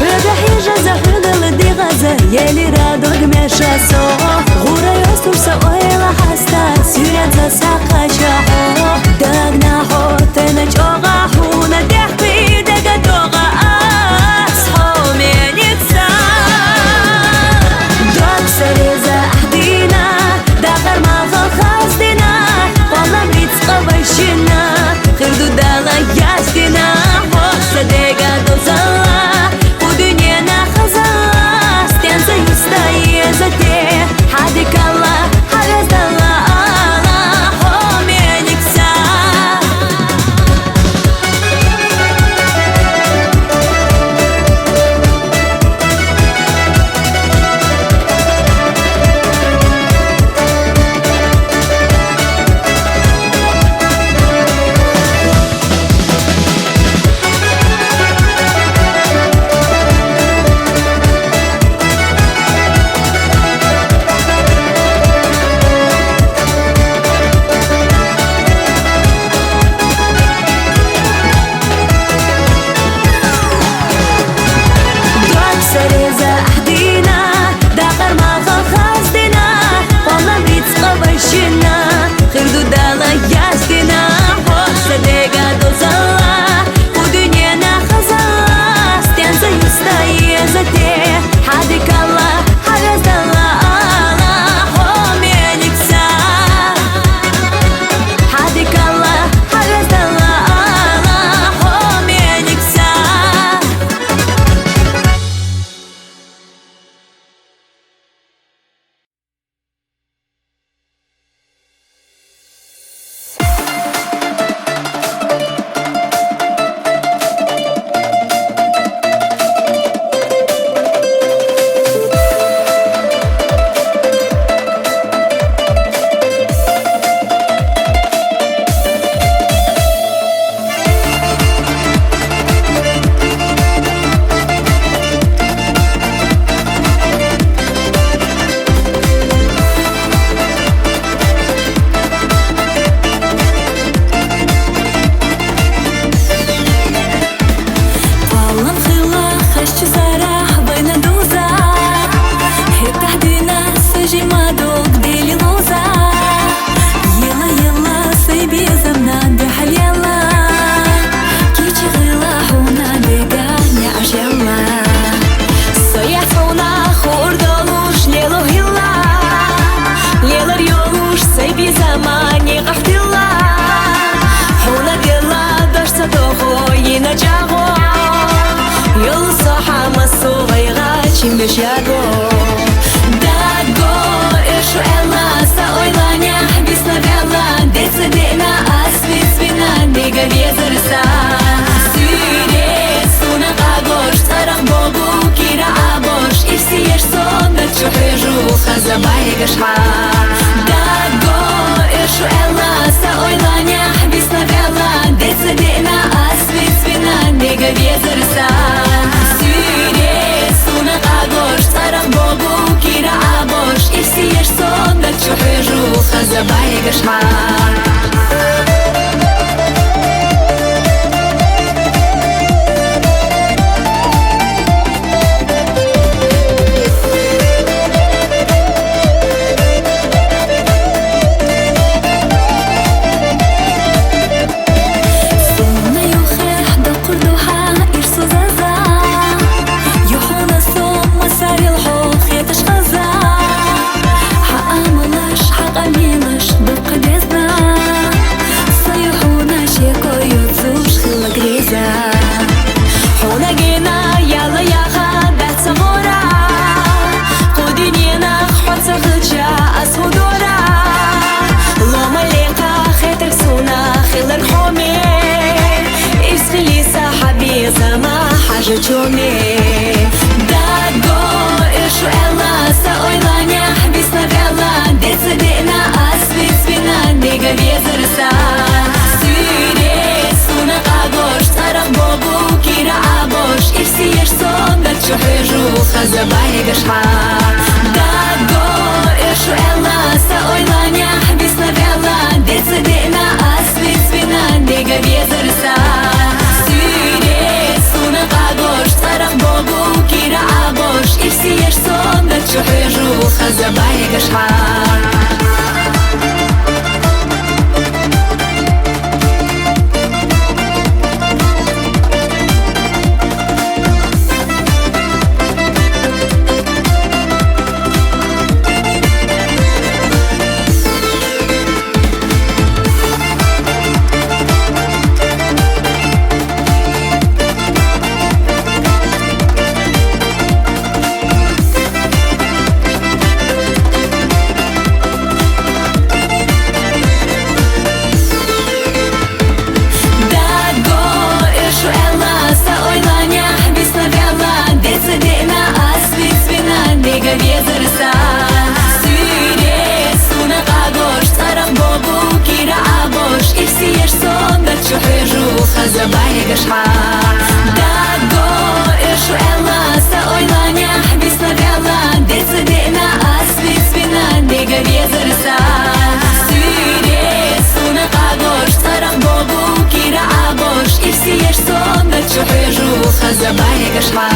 Радахижа захрдала дигаза Ели радог мешасо Гура ёстурса ойла хаста Сюрят за сақачахо Дагна хотена чога Хуна дехпи дега дога Сареза ахдина Дахар мағал хаздина Қолам рицқа байшина Қырду дала яздина Хоқса дега дозала У дүниена хазала Стен союзда езате Хадикала Хавездала ала Хоменикса Сареза ахдина Дахар мағал хаздина Қолам рицқа байшина Қырду дала яздина Хоқса дега дозала У дүниена хазала Стен союзда езате Хадикала Хавездала ала Хоменикса Хадикала Хавездала ала Хоменикса Аллам хила хашчу зарах байна дуза Хетахдина сажимадок дели луза Ела ела сайби замна дахал ела Кичи хила хуна дега не ажела Соя хуна хурдолуш лело хила Лелар йолуш сайби зама не гахтила Хуна дела дашса дохо ина джаго يلا صحى مسو غيغاتشي مشاقو داقو إرشو إلا سأويلا نحبسنا بيلا ديت صدقنا أسفيت فينا ديقا بيزرسا سيريت سونا قاقوش طرق بوبو كيرا عابوش إفسي يرسون دتشو حيجو خزا بايقا شحال داقو إرشو إلا سأويلا نحبسنا بيلا ديت صدقنا أسفيت فينا ديقا بيزرسا كيرا عابوش إفسي يرسون دتشو حيجو خزا بايقا شحال جومي داقو إرشو إلا سأويلا نحبسنا بيلا ديت صدقنا أسفيت فينا ديقا بيزرسا سيريت سونا قاقوش طرق بوبو كيرا عابوش إفسي يرسون دتشو حيجو חזבאי גשחה דאגו אירשו אלה סאוילניה חביסנה ואלה דצדנה אסוויצבינה דיגה ויזרסה סונה قاقوش طرق بوبو كيرا عابوش إفسي يشتون دتشو حيجو خزباي قشحا خزباي قشحا داغو إرشو إلا سأويلانيا حبيسنا بيلا ديت صدقنا أسبيت بنا ديقا بيزرسا سويري سونا قاقوش طرق بوبو كيرا عابوش إفسي يشتون دتشو حيجو خزباي قشحا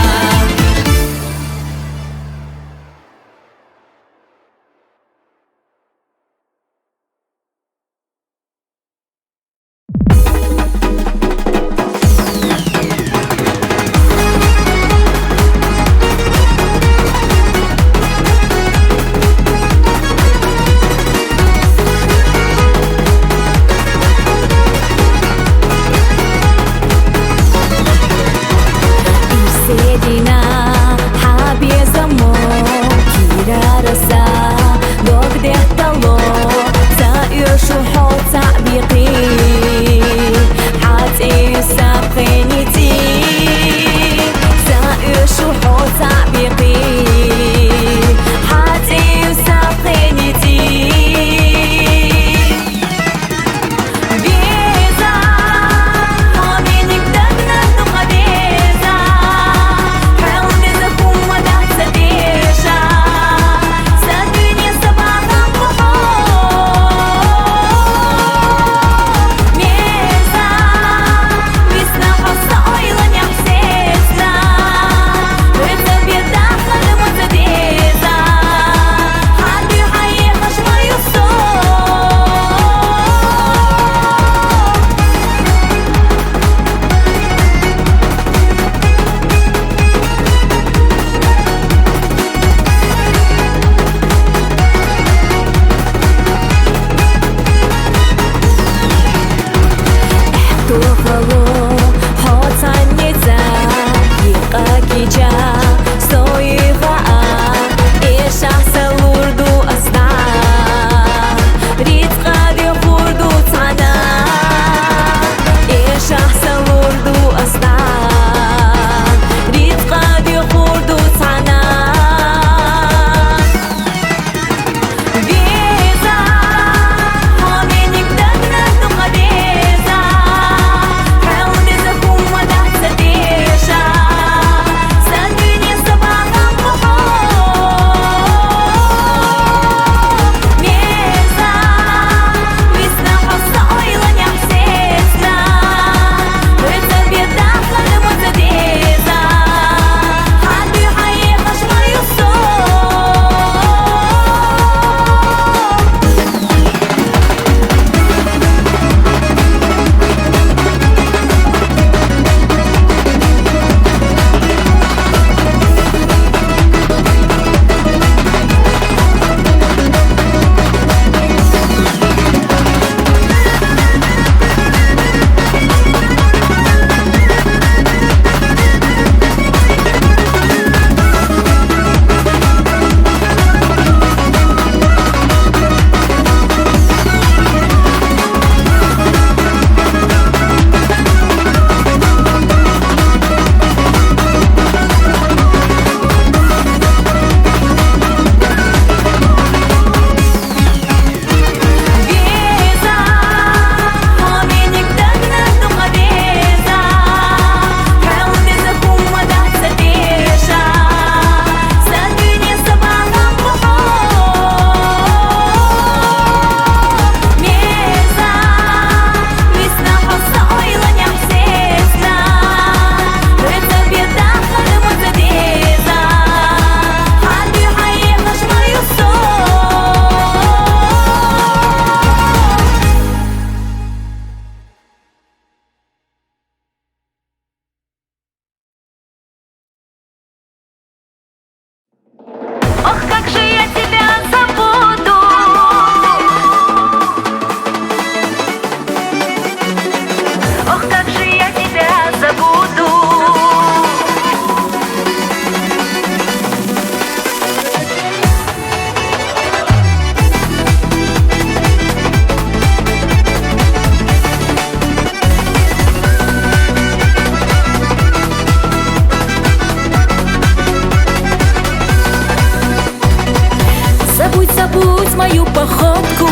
мою походку,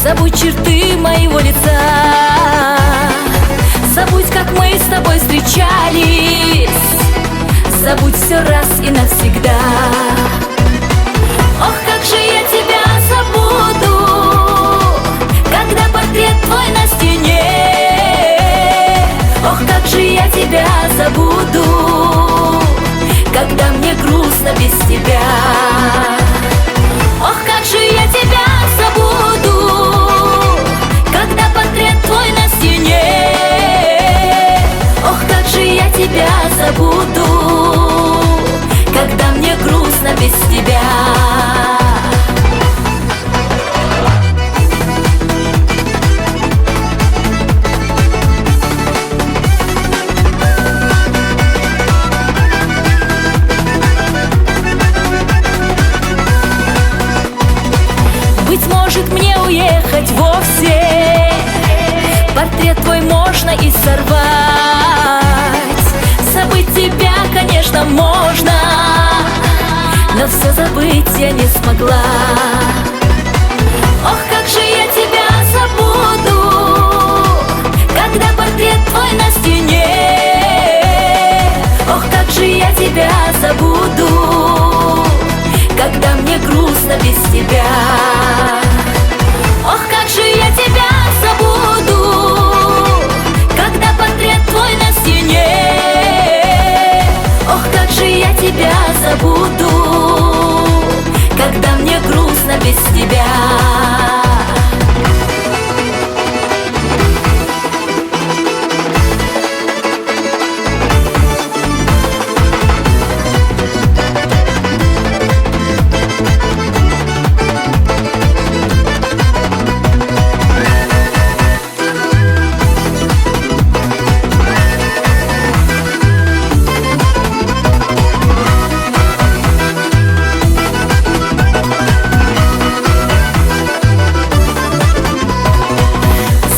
забудь черты моего лица, забудь, как мы с тобой встречались, забудь все раз и навсегда. Ох, как же я тебя забуду, когда портрет твой на стене. Ох, как же я тебя забуду, когда мне грустно без тебя. Ох, как же я тебя забуду, когда портрет твой на стене. Ох, как же я тебя забуду, когда мне грустно без тебя. Быть может, мне уехать вовсе, портрет твой можно и сорвать. Забыть тебя, конечно, можно, но все забыть я не смогла. Ох, как же я тебя забуду, когда портрет твой на стене. Ох, как же я тебя забуду, когда мне грустно без тебя. Ох, как же я тебя забуду, когда портрет твой на стене. Ох, как же я тебя забуду, когда мне грустно без тебя.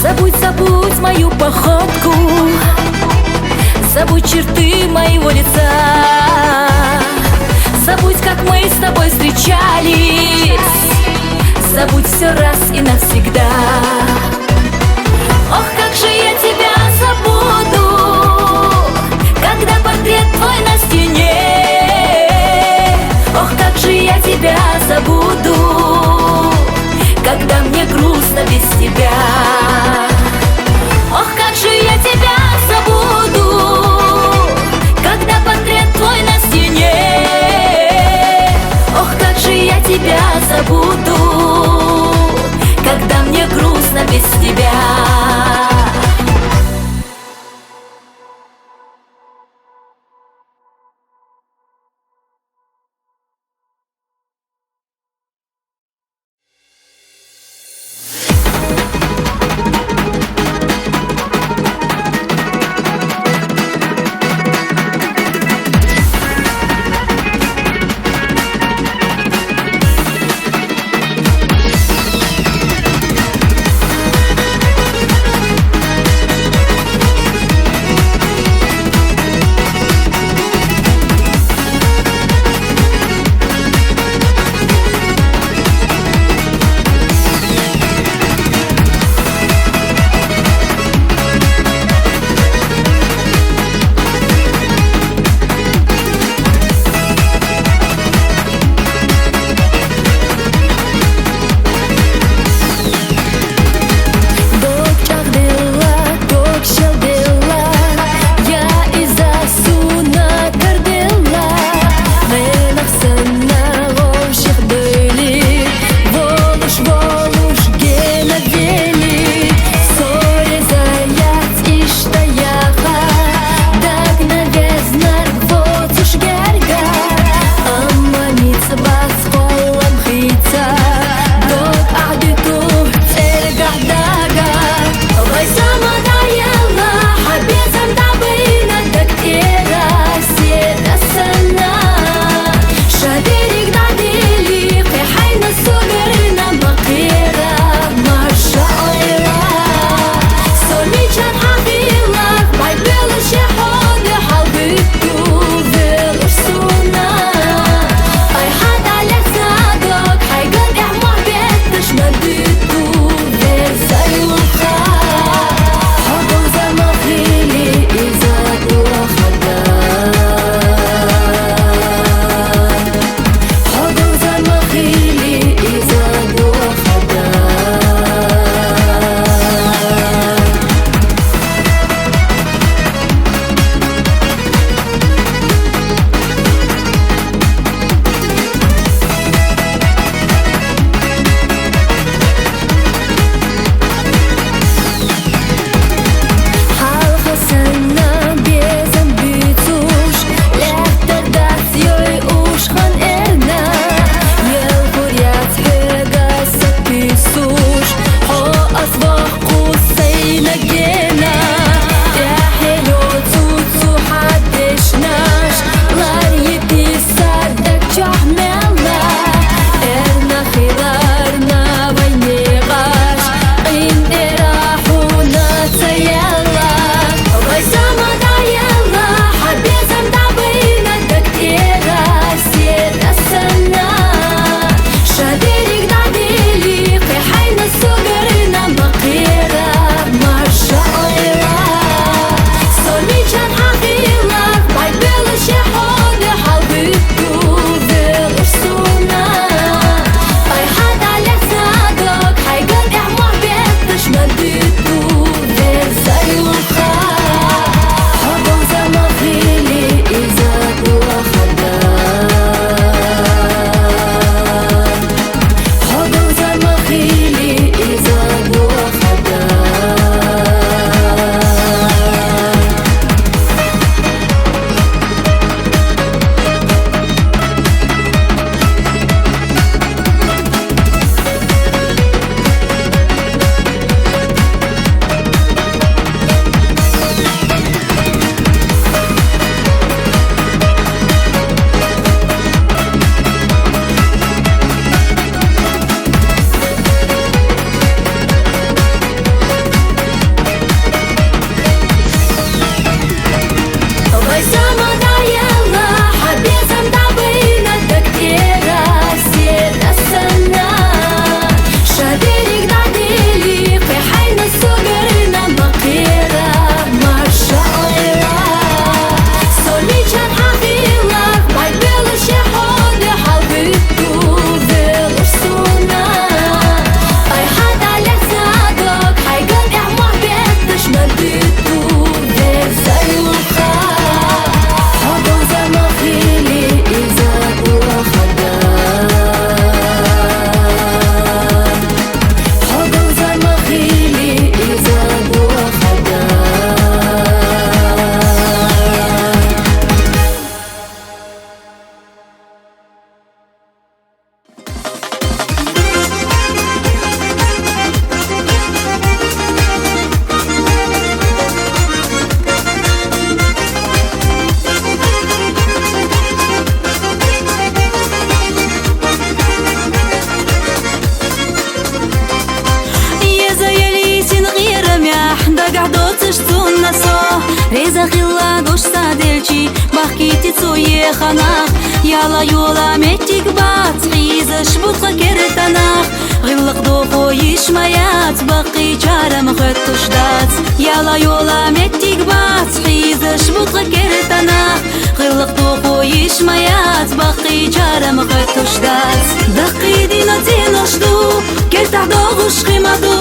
Забудь мою походку, забудь черты моего лица, забудь, как мы с тобой встречались, забудь все раз и навсегда. Ох, как же я тебя забуду, когда портрет твой на стене. Ох, как же я тебя забуду, когда мне грустно без тебя. Ох, как же я тебя забуду, когда портрет твой на стене. Ох, как же я тебя забуду, когда мне грустно без тебя. خناخ يلا يولا متك بات حيزش بطخ كرتناخ غلق دوخو يشميات بقي جارة مخطش دات يلا يولا متك بات حيزش بطخ كرتناخ غلق دوخو يشميات بقي جارة مخطش دات دقي دينا تينوش دو كرتح دوغش خيمدو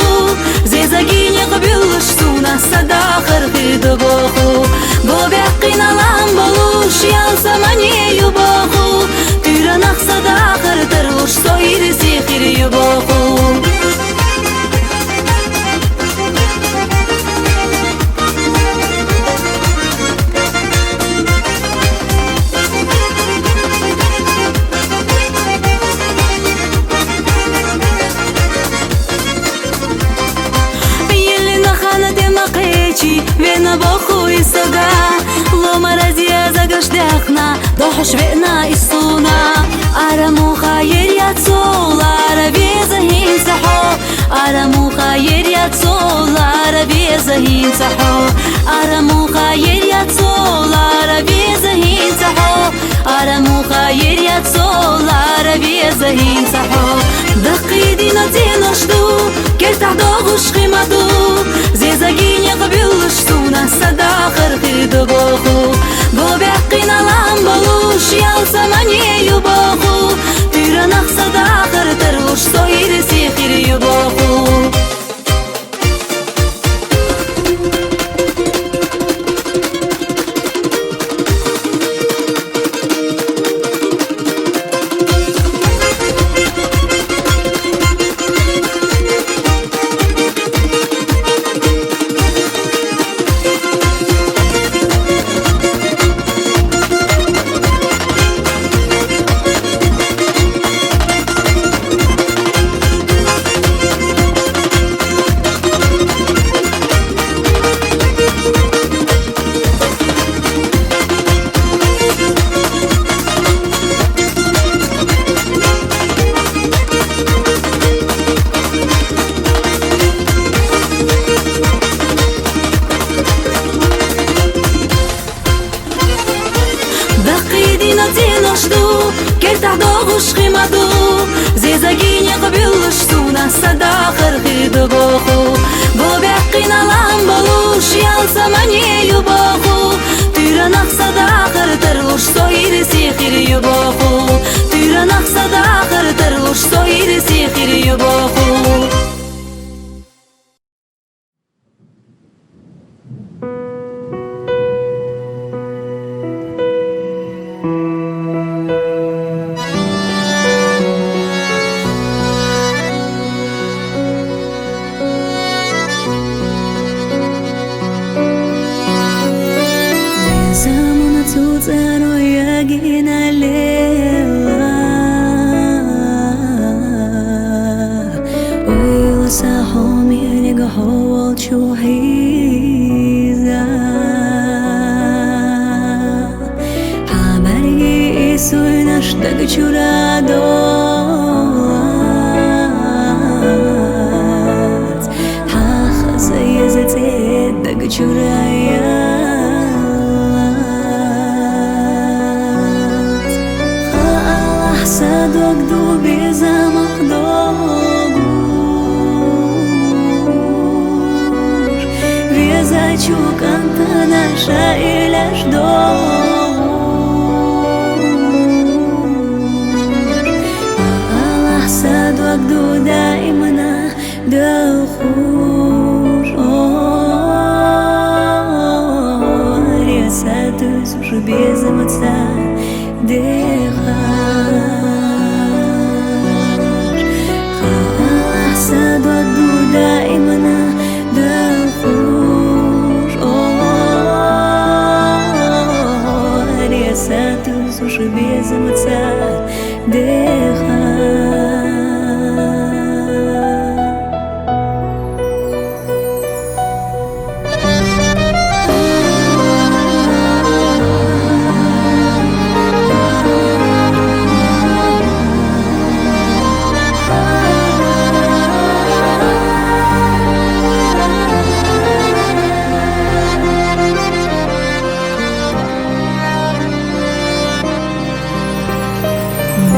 زي زاقيني قبلش سونا صداخر خيد بوخو بو بيقينا لامبلوش يالسا ماني يبوخو تيرانخ صداخر تروش صوير سيخير يبوخو Вена боху и сага Лома разия загождяхна Дохуш вена и суна Арамуха ерья цола Аравеза хин сахо Арамуха ерья цола Аравеза хин сахо Арамуха ерья цола Аравеза хин сахо Арамуха ерья цола Аравеза хин сахо دقي دينا تينوشدو كرتح دوغش خيمدو زي زاقيني قبلش سونا صداخر خيد بوخو بو بيقينا لامبلوش يالسا ماني يبوخو تيرانخ صداخر تروش صوير سيخير يبوخو كرتح دوغش خيمدو زي زاقيني قبلش سونا صداخر خيد بوخو بو بيقينا لامبلوش يالسا ماني يبوخو تيرانخ صداخر تروش صوير سيخير يبوخو تيرانخ صداخر تروش صوير سيخير يبوخو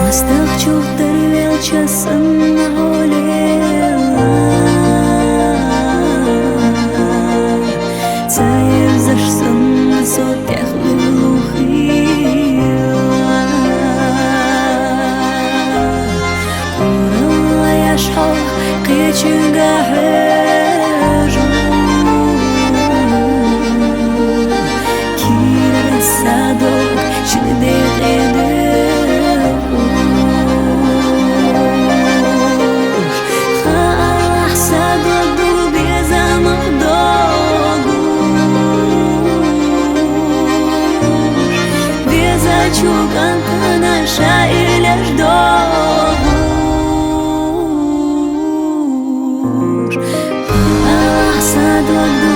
Астық чуқтыр велчасын олела Цаев зашсын сотях глухила Курала яшхох кечуга хэжу Кира садок чидереде Чукан наша или ждешь Садок